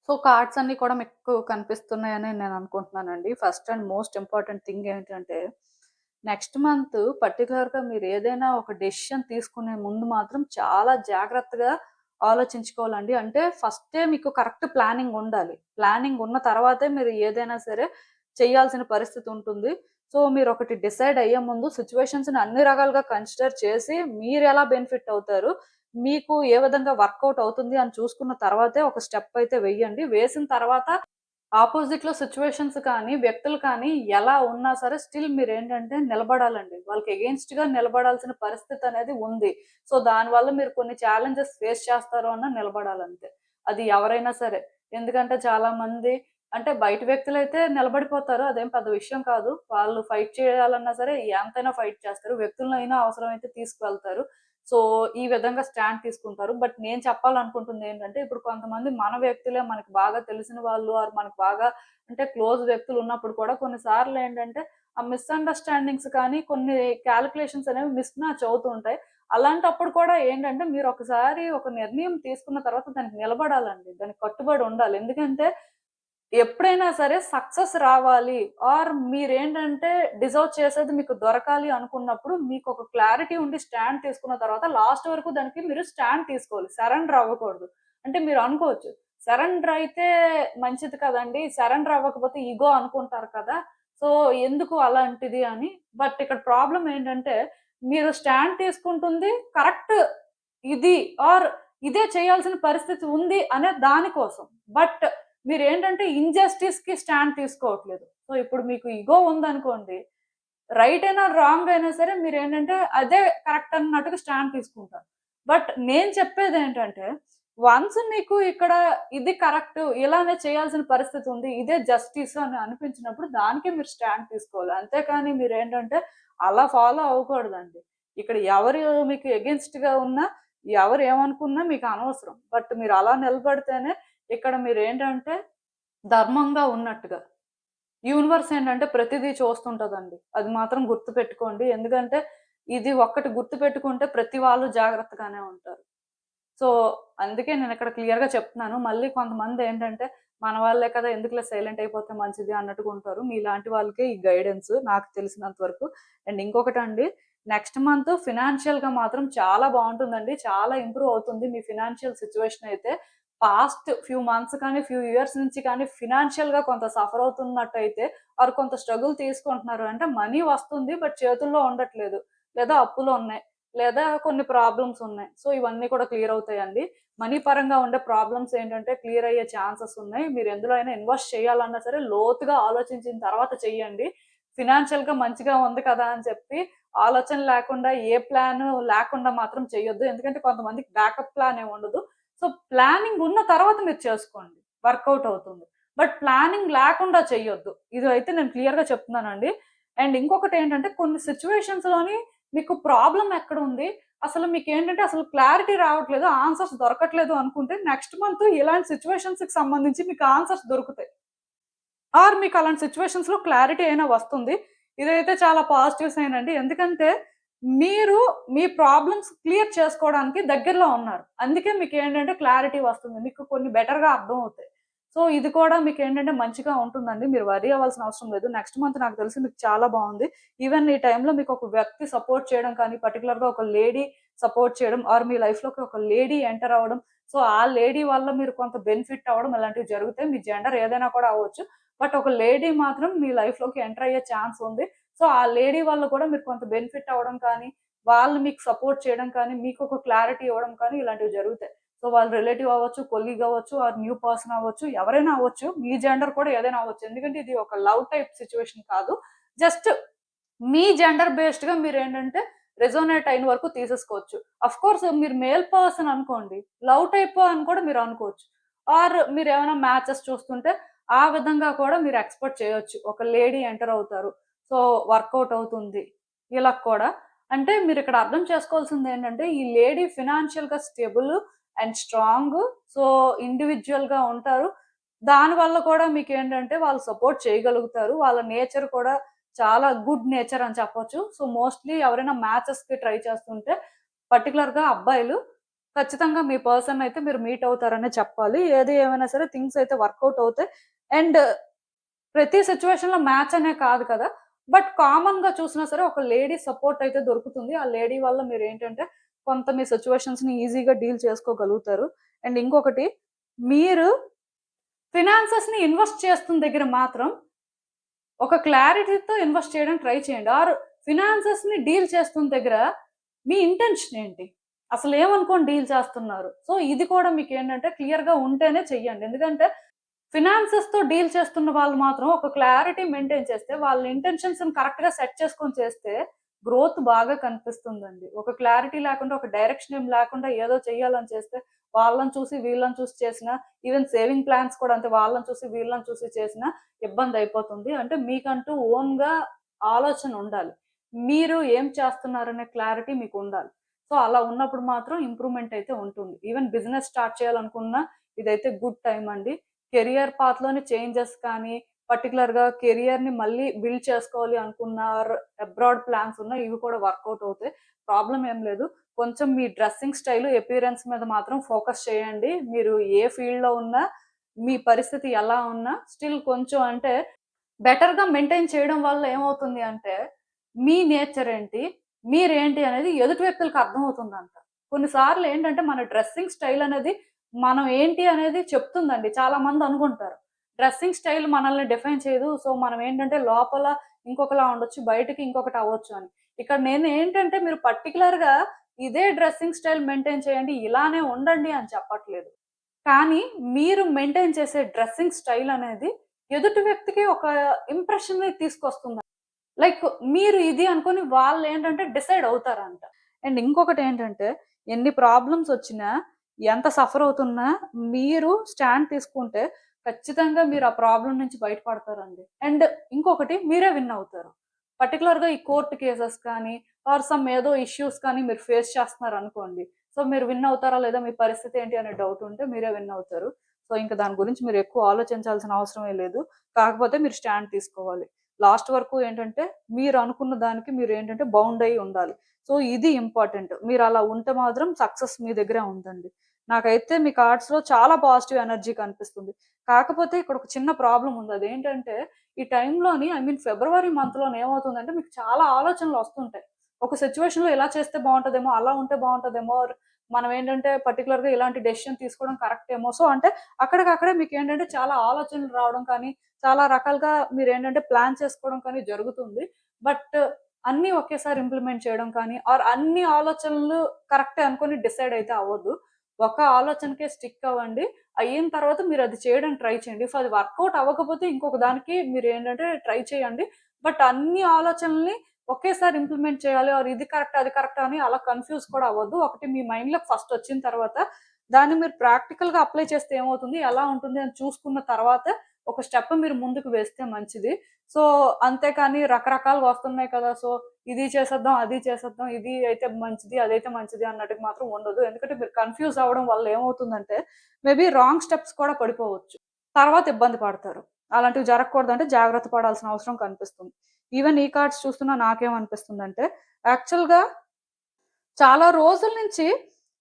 Speaker 1: సో కార్డ్స్ అన్నీ కూడా మీకు కనిపిస్తున్నాయని నేను అనుకుంటున్నానండి. First and most important thing ఏంటంటే, నెక్స్ట్ మంత్ పర్టిక్యులర్‌గా మీరు ఏదైనా ఒక డెసిషన్ తీసుకునే ముందు మాత్రం చాలా జాగ్రత్తగా ఆలోచించుకోవాలండి. అంటే ఫస్టే మీకు కరెక్ట్ ప్లానింగ్ ఉండాలి. ప్లానింగ్ ఉన్న తర్వాతే మీరు ఏదైనా సరే చేయాల్సిన పరిస్థితి ఉంటుంది. సో మీరొకటి డిసైడ్ అయ్యే ముందు సిట్యుయేషన్స్‌ని అన్ని రకాలుగా కన్సిడర్ చేసి మీరెలా బెనిఫిట్ అవుతారు, మీకు ఏ విధంగా వర్కౌట్ అవుతుంది అని చూసుకున్న తర్వాతే ఒక స్టెప్ అయితే వెయ్యండి. వేసిన తర్వాత ఆపోజిట్‌లో సిట్యుయేషన్స్ కానీ, వ్యక్తులు కానీ ఎలా ఉన్నా సరే స్టిల్ మీరేంటంటే నిలబడాలండి. వాళ్ళకి ఎగెయిన్స్ట్‌గా నిలబడాల్సిన పరిస్థితి అనేది ఉంది. సో దానివల్ల మీరు కొన్ని ఛాలెంజెస్ ఫేస్ చేస్తారు అన్న నిలబడాలంతే. అది ఎవరైనా సరే. ఎందుకంటే చాలామంది అంటే బయట వ్యక్తులైతే నిలబడిపోతారు. అదేం పెద్ద విషయం కాదు. వాళ్ళు ఫైట్ చేయాలన్నా సరే ఎంతైనా ఫైట్ చేస్తారు. వ్యక్తులనైనా అవసరమైతే తీసుకువెళ్తారు. సో ఈ విధంగా స్టాండ్ తీసుకుంటారు. బట్ నేను చెప్పాలనుకుంటుంది ఏంటంటే, ఇప్పుడు కొంతమంది మన వ్యక్తులే మనకు బాగా తెలిసిన వాళ్ళు ఆర్ మనకు బాగా అంటే క్లోజ్ వ్యక్తులు ఉన్నప్పుడు కూడా కొన్ని సార్లు ఏంటంటే, ఆ మిస్‌అండర్‌స్టాండింగ్స్ కానీ కొన్ని కాలిక్యులేషన్స్ అనేవి మిస్ మ్యాచ్ అవుతూ ఉంటాయి. అలాంటప్పుడు కూడా ఏంటంటే, మీరు ఒకసారి ఒక నిర్ణయం తీసుకున్న తర్వాత దానికి నిలబడాలండి. దానికి కట్టుబడి ఉండాలి. ఎందుకంటే ఎప్పుడైనా సరే సక్సెస్ రావాలి ఆర్ మీరేంటంటే డిజర్వ్ చేసేది మీకు దొరకాలి అనుకున్నప్పుడు మీకొక క్లారిటీ ఉండి స్టాండ్ తీసుకున్న తర్వాత లాస్ట్ వరకు దానికి మీరు స్టాండ్ తీసుకోవాలి. సరెండర్ అవ్వకూడదు. అంటే మీరు అనుకోవచ్చు, సరెండర్ అయితే మంచిది కదండీ! సరెండర్ అవ్వకపోతే ఇగో అనుకుంటారు కదా! సో, ఎందుకు అలాంటిది అని. బట్ ఇక్కడ ప్రాబ్లమ్ ఏంటంటే, మీరు స్టాండ్ తీసుకుంటుంది కరెక్ట్ ఇది ఆర్ ఇదే చేయాల్సిన పరిస్థితి ఉంది అనే దాని కోసం. బట్ మీరేంటంటే ఇన్‌జస్టిస్‌కి స్టాండ్ తీసుకోవట్లేదు. సో, ఇప్పుడు మీకు ఇగో ఉందనుకోండి, రైట్ అయినా, రాంగ్ అయినా సరే మీరేంటంటే అదే కరెక్ట్ అన్నట్టుగా స్టాండ్ తీసుకుంటారు. బట్ నేను చెప్పేదేంటంటే, వన్స్ మీకు ఇక్కడ ఇది కరెక్ట్, ఇలానే చేయాల్సిన పరిస్థితి ఉంది, ఇదే జస్టిస్ అని అనిపించినప్పుడు దానికే మీరు స్టాండ్ తీసుకోవాలి. అంతేకాని మీరేంటంటే అలా ఫాలో అవ్వకూడదండి. ఇక్కడ ఎవరు మీకు ఎగెయిన్స్ట్‌గా ఉన్నా, ఎవరు ఏమనుకున్నా మీకు అనవసరం. బట్ మీరు అలా నిలబడితేనే ఇక్కడ మీరేంటంటే ధర్మంగా ఉన్నట్టుగా. యూనివర్స్ ఏంటంటే ప్రతిదీ చూస్తుంటదండి. అది మాత్రం గుర్తుపెట్టుకోండి. ఎందుకంటే ఇది ఒక్కటి గుర్తుపెట్టుకుంటే ప్రతి వాళ్ళు జాగ్రత్తగానే ఉంటారు. సో, అందుకే నేనిక్కడ క్లియర్‌గా చెప్తున్నాను. మళ్ళీ కొంతమందేంటంటే, మన వాళ్ళే కదా! ఎందుకులే సైలెంట్ అయిపోతే మంచిది అన్నట్టుగా ఉంటారు. మీలాంటి వాళ్ళకే ఈ గైడెన్స్ నాకు తెలిసినంత వరకు. అండ్ ఇంకొకటండి, నెక్స్ట్ మంత్ ఫినాన్షియల్‌గా మాత్రం చాలా బావుంటుందండి. చాలా ఇంప్రూవ్ అవుతుంది మీ ఫినాన్షియల్ సిట్యుయేషన్ అయితే. పాస్ట్ ఫ్యూ మంత్స్ కానీ, ఫ్యూ ఇయర్స్ నుంచి కానీ ఫినాన్షియల్‌గా కొంత సఫర్ అవుతున్నట్టయితే ఆర్ కొంత స్ట్రగుల్ తీసుకుంటున్నారు అంటే మనీ వస్తుంది. బట్ చేతుల్లో ఉండట్లేదు. లేదా అప్పులో ఉన్నాయి. లేదా కొన్ని ప్రాబ్లమ్స్ ఉన్నాయి. సో, ఇవన్నీ కూడా క్లియర్ అవుతాయండి. మనీ పరంగా ఉండే ప్రాబ్లమ్స్ ఏంటంటే క్లియర్ అయ్యే ఛాన్సెస్ ఉన్నాయి. మీరు ఎందులో అయినా ఇన్వెస్ట్ చేయాలన్నా సరే లోతుగా ఆలోచించిన తర్వాత చెయ్యండి. ఫినాన్షియల్‌గా మంచిగా ఉంది కదా! అని చెప్పి ఆలోచన లేకుండా ఏ ప్లాను లేకుండా మాత్రం చేయొద్దు. ఎందుకంటే కొంతమందికి బ్యాకప్ ప్లాన్ ఏమి ఉండదు. సో, ప్లానింగ్ ఉన్న తర్వాత మీరు చేసుకోండి. వర్కౌట్ అవుతుంది. బట్ ప్లానింగ్ లేకుండా చెయ్యొద్దు. ఇదైతే నేను క్లియర్‌గా చెప్తున్నానండి. అండ్ ఇంకొకటేంటంటే కొన్ని సిట్యుయేషన్స్‌లోని మీకు ప్రాబ్లమ్ ఎక్కడుంది? అసలు మీకేంటంటే అసలు క్లారిటీ రావట్లేదు. ఆన్సర్స్ దొరకట్లేదు అనుకుంటే నెక్స్ట్ మంత్ ఇలాంటి సిట్యుయేషన్స్‌కి సంబంధించి మీకు ఆన్సర్స్ దొరుకుతాయి. ఆర్ మీకు అలాంటి సిట్యుయేషన్స్‌లో క్లారిటీ అయినా వస్తుంది. ఇదైతే చాలా పాజిటివ్ సైన్ అండి. ఎందుకంటే మీరు మీ ప్రాబ్లమ్స్ క్లియర్ చేసుకోవడానికి దగ్గరలో ఉన్నారు. అందుకే మీకేంటంటే క్లారిటీ వస్తుంది. మీకు కొన్ని బెటర్‌గా అర్థమవుతాయి. సో, ఇది కూడా మీకేంటంటే మంచిగా ఉంటుందండి. మీరు వర్రీ అవ్వాల్సిన అవసరం లేదు. నెక్స్ట్ మంత్ నాకు తెలిసి మీకు చాలా బావుంది. ఈవెన్ ఈ టైంలో మీకు ఒక వ్యక్తి సపోర్ట్ చేయడం కానీ, పర్టిక్యులర్‌గా ఒక లేడీ సపోర్ట్ చేయడం ఆర్ మీ లైఫ్‌లోకి ఒక లేడీ ఎంటర్ అవ్వడం. సో, ఆ లేడీ వల్ల మీరు కొంత బెనిఫిట్ అవ్వడం ఇలాంటివి జరుగుతాయి. మీ జెండర్ ఏదైనా కూడా అవ్వచ్చు. బట్ ఒక లేడీ మాత్రం మీ లైఫ్‌లోకి ఎంటర్ అయ్యే ఛాన్స్ ఉంది. సో, ఆ లేడీ వల్ల కూడా మీరు కొంత బెనిఫిట్ అవ్వడం కానీ, వాళ్ళు మీకు సపోర్ట్ చేయడం కానీ, మీకొక క్లారిటీ ఇవ్వడం కానీ ఇలాంటివి జరుగుతాయి. సో, వాళ్ళ రిలేటివ్ అవ్వచ్చు, కొలీగ్ అవ్వచ్చు, ఆర్ న్యూ పర్సన్ అవ్వచ్చు, ఎవరైనా అవ్వచ్చు. మీ జెండర్ కూడా ఏదైనా అవ్వచ్చు. ఎందుకంటే ఇది ఒక లవ్ టైప్ సిట్యుయేషన్ కాదు. జస్ట్ మీ జెండర్ బేస్డ్‌గా మీరేంటంటే రెసొనేట్ అయిన వరకు తీసేసుకోవచ్చు. ఆఫ్‌కోర్స్ మీరు మేల్ పర్సన్ అనుకోండి. లవ్ టైప్ అని కూడా మీరు అనుకోవచ్చు. ఆర్ మీరేమైనా మ్యాచెస్ చూస్తుంటే ఆ విధంగా కూడా మీరు ఎక్స్‌పెక్ట్ చేయొచ్చు. ఒక లేడీ ఎంటర్ అవుతారు. సో, వర్కౌట్ అవుతుంది. ఇలా కూడా. అంటే మీరిక్కడ అర్థం చేసుకోవాల్సిందేంటంటే ఈ లేడీ ఫినాన్షియల్‌గా స్టేబుల్ అండ్ స్ట్రాంగ్. సో, ఇండివిడ్యుయల్‌గా ఉంటారు. దానివల్ల కూడా మీకేంటంటే వాళ్ళు సపోర్ట్ చేయగలుగుతారు. వాళ్ళ నేచర్ కూడా చాలా గుడ్ నేచర్ అని చెప్పొచ్చు. సో, మోస్ట్‌లీ ఎవరైనా మ్యాచెస్‌కి ట్రై చేస్తుంటే పర్టిక్యులర్‌గా అబ్బాయిలు ఖచ్చితంగా మీ పర్సన్ అయితే మీరు మీట్ అవుతారనే చెప్పాలి. ఏది ఏమైనా సరే థింగ్స్ అయితే వర్కౌట్ అవుతాయి. అండ్ ప్రతి సిట్యుయేషన్‌లో మ్యాచ్ అనే కాదు కదా! బట్ కామన్‌గా చూసినా సరే ఒక లేడీ సపోర్ట్ అయితే దొరుకుతుంది. ఆ లేడీ వల్ల మీరేంటంటే కొంత మీ సిట్యుయేషన్స్‌ని ఈజీగా డీల్ చేసుకోగలుగుతారు. అండ్ ఇంకొకటి మీరు ఫినాన్సెస్‌ని ఇన్వెస్ట్ చేస్తున్న దగ్గర మాత్రం ఒక క్లారిటీతో ఇన్వెస్ట్ చేయడానికి ట్రై చేయండి. ఆర్ ఫినాన్సెస్‌ని డీల్ చేస్తున్న దగ్గర మీ ఇంటెన్షన్ ఏంటి? అసలేమనుకోని డీల్ చేస్తున్నారు? సో, ఇది కూడా మీకేంటంటే క్లియర్‌గా ఉంటేనే చెయ్యండి. ఎందుకంటే ఫినాన్సెస్‌తో డీల్ చేస్తున్న వాళ్ళు మాత్రం ఒక క్లారిటీ మెయింటైన్ చేస్తే, వాళ్ళ ఇంటెన్షన్స్‌ని కరెక్ట్‌గా సెట్ చేసుకొని చేస్తే, గ్రోత్ బాగా కనిపిస్తుందండి. ఒక క్లారిటీ లేకుండా, ఒక డైరెక్షన్ ఏం లేకుండా ఏదో చెయ్యాలని చేస్తే, వాళ్ళని చూసి, వీళ్ళని చూసి చేసినా, ఈవెన్ సేవింగ్ ప్లాన్స్ కూడా అంతే. వాళ్ళని చూసి, వీళ్ళని చూసి చేసినా ఇబ్బందయిపోతుంది. అంటే మీకంటూ ఓన్‌గా ఆలోచన ఉండాలి. మీరు ఏం చేస్తున్నారనే క్లారిటీ మీకుండాలి. సో, అలా ఉన్నప్పుడు మాత్రం ఇంప్రూవ్‌మెంట్ అయితే ఉంటుంది. ఈవెన్ బిజినెస్ స్టార్ట్ చేయాలనుకున్నా ఇదైతే గుడ్ టైమ్ అండి. కెరియర్ పాత్‌లోని చేంజెస్ కానీ, పర్టిక్యులర్‌గా కెరియర్‌ని మళ్ళీ బిల్డ్ చేసుకోవాలి అనుకున్న ఆర్ అబ్రాడ్ ప్లాన్స్ ఉన్న ఇవి కూడా వర్కౌట్ అవుతాయి. ప్రాబ్లమ్ ఏం లేదు. కొంచెం మీ డ్రెస్సింగ్ స్టైల్, అపియరెన్స్ మీద మాత్రం ఫోకస్ చేయండి. మీరు ఏ ఫీల్డ్‌లో ఉన్నా, మీ పరిస్థితి ఎలా ఉన్నా స్టిల్ కొంచెం అంటే బెటర్‌గా మెయింటైన్ చేయడం వల్ల ఏమవుతుంది అంటే, మీ నేచర్ ఏంటి? మీరేంటి అనేది ఎదుటి వ్యక్తులకి అర్థమవుతుందంట. కొన్ని సార్లు ఏంటంటే మన డ్రెస్సింగ్ స్టైల్ అనేది మనం ఏంటి అనేది చెప్తుందండి. చాలా మంది అనుకుంటారు. డ్రెస్సింగ్ స్టైల్ మనల్ని డిఫైన్ చేయదు. సో, మనం ఏంటంటే లోపల ఇంకొకలా ఉండొచ్చు. బయటకి ఇంకొకటి అవ్వచ్చు అని. ఇక్కడ నేను ఏంటంటే మీరు పర్టిక్యులర్‌గా ఇదే డ్రెస్సింగ్ స్టైల్ మెయింటైన్ చేయండి. ఇలానే ఉండండి అని చెప్పట్లేదు. కానీ మీరు మెయింటైన్ చేసే డ్రెస్సింగ్ స్టైల్ అనేది ఎదుటి వ్యక్తికి ఒక ఇంప్రెషన్‌ని తీసుకొస్తుంది. లైక్ మీరు ఇది అనుకోని వాళ్ళేంటంటే డిసైడ్ అవుతారంట. అండ్ ఇంకొకటేంటంటే ఎన్ని ప్రాబ్లమ్స్ వచ్చినా, ఎంత సఫర్ అవుతున్నా మీరు స్టాండ్ తీసుకుంటే ఖచ్చితంగా మీరు ఆ ప్రాబ్లమ్ నుంచి బయటపడతారండి. అండ్ ఇంకొకటి మీరే విన్ అవుతారు. పర్టిక్యులర్‌గా ఈ కోర్ట్ కేసెస్ కానీ ఆర్ సమ్ ఏదో ఇష్యూస్ కానీ మీరు ఫేస్ చేస్తున్నారనుకోండి. సో, మీరు విన్ అవుతారా లేదా మీ పరిస్థితి ఏంటి అనే డౌట్ ఉంటే మీరే విన్ అవుతారు. సో, ఇంక దాని గురించి మీరు ఎక్కువ ఆలోచించాల్సిన అవసరమే లేదు. కాకపోతే మీరు స్టాండ్ తీసుకోవాలి. లాస్ట్ వరకు ఏంటంటే మీరు అనుకున్న దానికి మీరేంటంటే బౌండ్ అయ్యి ఉండాలి. సో, ఇది ఇంపార్టెంట్. మీరలా ఉంటే మాత్రం సక్సెస్ మీ దగ్గరే ఉందండి. నాకైతే మీ కార్డ్స్‌లో చాలా పాజిటివ్ ఎనర్జీ కనిపిస్తుంది. కాకపోతే ఇక్కడ ఒక చిన్న ప్రాబ్లమ్ ఉంది. అదేంటంటే ఈ టైంలోని ఫిబ్రవరి మంత్‌లోని ఏమవుతుందంటే మీకు చాలా ఆలోచనలొస్తుంటాయి. ఒక సిట్యుయేషన్‌లో ఇలా చేస్తే బావుంటదేమో, అలా ఉంటే బావుంటదేమో, మనం ఏంటంటే పర్టిక్యులర్‌గా ఇలాంటి డెసిషన్ తీసుకోవడం కరెక్ట్ ఏమో. సో, అంటే అక్కడికక్కడే మీకేంటంటే చాలా ఆలోచనలు రావడం కానీ, చాలా రకాలుగా మీరేంటంటే ప్లాన్ చేసుకోవడం కానీ జరుగుతుంది. బట్ అన్నీ ఒకేసారి ఇంప్లిమెంట్ చేయడం కానీ, ఆర్ అన్ని ఆలోచనలు కరెక్టే అనుకోని డిసైడ్ అయితే అవ్వద్దు. ఒక ఆలోచనకే స్టిక్ అవ్వండి. అయిన తర్వాత మీరది చేయడానికి ట్రై చేయండి. ఇఫ్ అది వర్కౌట్ అవ్వకపోతే ఇంకొక దానికి మీరేంటంటే ట్రై చేయండి. బట్ అన్ని ఆలోచనల్ని ఒకేసారి ఇంప్లిమెంట్ చేయాలి. ఆర్ ఇది కరెక్ట్, అది కరెక్ట్ అని అలా కన్‌ఫ్యూజ్ కూడా అవ్వద్దు. ఒకటి మీ మైండ్‌లోకి ఫస్ట్ వచ్చిన తర్వాత, దాన్ని మీరు ప్రాక్టికల్‌గా అప్లై చేస్తే ఏమవుతుంది, ఎలా ఉంటుంది అని చూసుకున్న తర్వాత ఒక స్టెప్ మీరు ముందుకు వేస్తే మంచిది. సో, అంతేకాని రకరకాలుగా వస్తున్నాయి కదా! సో, ఇది చేసేద్దాం, అది చేసేద్దాం, ఇది అయితే మంచిది, అదైతే మంచిది అన్నట్టుగా మాత్రం ఉండదు. ఎందుకంటే మీరు కన్‌ఫ్యూజ్ అవ్వడం వల్ల ఏమవుతుందంటే, మేబీ రాంగ్ స్టెప్స్ కూడా పడిపోవచ్చు. తర్వాత ఇబ్బంది పడతారు. అలాంటివి జరగకూడదంటే జాగ్రత్త పడాల్సిన అవసరం కనిపిస్తుంది. ఈవెన్ ఈ కార్డ్స్ చూస్తున్నా నాకేమనిపిస్తుందంటే, యాక్చువల్‌గా చాలా రోజుల నుంచి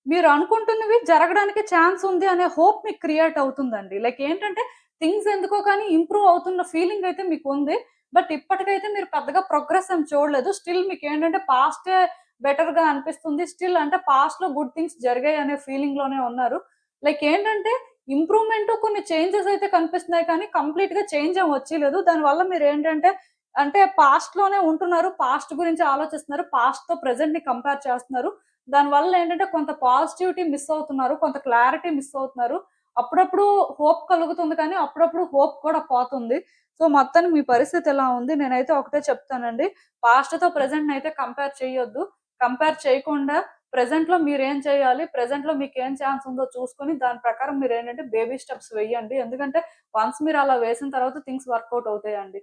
Speaker 1: మీరు అనుకుంటున్నవి జరగడానికి ఛాన్స్ ఉంది అనే హోప్ మీకు క్రియేట్ అవుతుందండి. లైక్ ఏంటంటే థింగ్స్ ఎందుకో కానీ ఇంప్రూవ్ అవుతున్న ఫీలింగ్ అయితే మీకుంది. బట్ ఇప్పటికైతే మీరు పెద్దగా ప్రోగ్రెస్ ఏం చూడలేదు. స్టిల్ మీకేంటంటే పాస్టే బెటర్‌గా అనిపిస్తుంది. స్టిల్ అంటే పాస్ట్‌లో గుడ్ థింగ్స్ జరిగాయి అనే ఫీలింగ్‌లోనే ఉన్నారు. లైక్ ఏంటంటే ఇంప్రూవ్‌మెంట్ కొన్ని చేంజెస్ అయితే కనిపిస్తున్నాయి కానీ కంప్లీట్‌గా చేంజ్ ఏమి వచ్చేలేదు. దానివల్ల మీరేంటంటే అంటే పాస్ట్‌లోనే ఉంటున్నారు. పాస్ట్ గురించి ఆలోచిస్తున్నారు. పాస్ట్‌తో ప్రెజెంట్‌ని కంపేర్ చేస్తున్నారు. దానివల్ల ఏంటంటే కొంత పాజిటివిటీ మిస్ అవుతున్నారు. కొంత క్లారిటీ మిస్ అవుతున్నారు. అప్పుడప్పుడు హోప్ కలుగుతుంది కానీ, అప్పుడప్పుడు హోప్ కూడా పోతుంది. సో, మొత్తానికి మీ పరిస్థితి ఎలా ఉంది? నేనైతే ఒకటే చెప్తానండి. పాస్ట్‌తో ప్రెజెంట్‌నయితే కంపేర్ చేయొద్దు. కంపేర్ చేయకుండా ప్రెజెంట్‌లో మీరేం చేయాలి? ప్రెజెంట్‌లో మీకేం ఛాన్స్ ఉందో చూసుకొని దాని ప్రకారం మీరేంటంటే బేబీ స్టెప్స్ వెయ్యండి. ఎందుకంటే వన్స్ మీరు అలా వేసిన తర్వాత థింగ్స్ వర్కౌట్ అవుతాయండి.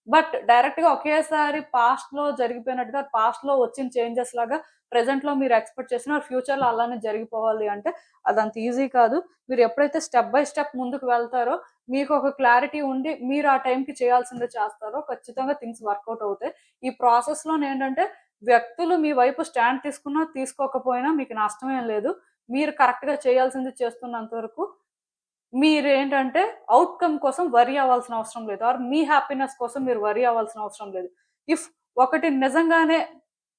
Speaker 1: బట్ డైరెక్ట్‌గా ఒకేసారి పాస్ట్‌లో జరిగిపోయినట్టుగా పాస్ట్‌లో వచ్చిన చేంజెస్ లాగా ప్రెజెంట్‌లో మీరు ఎక్స్‌పెక్ట్ చేసిన ఫ్యూచర్‌లో అలానే జరిగిపోవాలి అంటే అదంత ఈజీ కాదు. మీరు ఎప్పుడైతే స్టెప్ బై స్టెప్ ముందుకు వెళ్తారో, మీకొక క్లారిటీ ఉండి మీరు ఆ టైంకి చేయాల్సింది చేస్తారో ఖచ్చితంగా థింగ్స్ వర్కౌట్ అవుతాయి. ఈ ప్రాసెస్‌లోనేంటంటే వ్యక్తులు మీ వైపు స్టాండ్ తీసుకున్నా, తీసుకోకపోయినా మీకు నష్టమేం లేదు. మీరు కరెక్ట్‌గా చేయాల్సింది చేస్తున్నంత వరకు మీరేంటంటే ఔట్‌కమ్ కోసం వర్రీ అవ్వాల్సిన అవసరం లేదు. ఆర్ మీ హ్యాపీనెస్ కోసం మీరు వర్రీ అవ్వాల్సిన అవసరం లేదు. ఇఫ్ ఒకటి నిజంగానే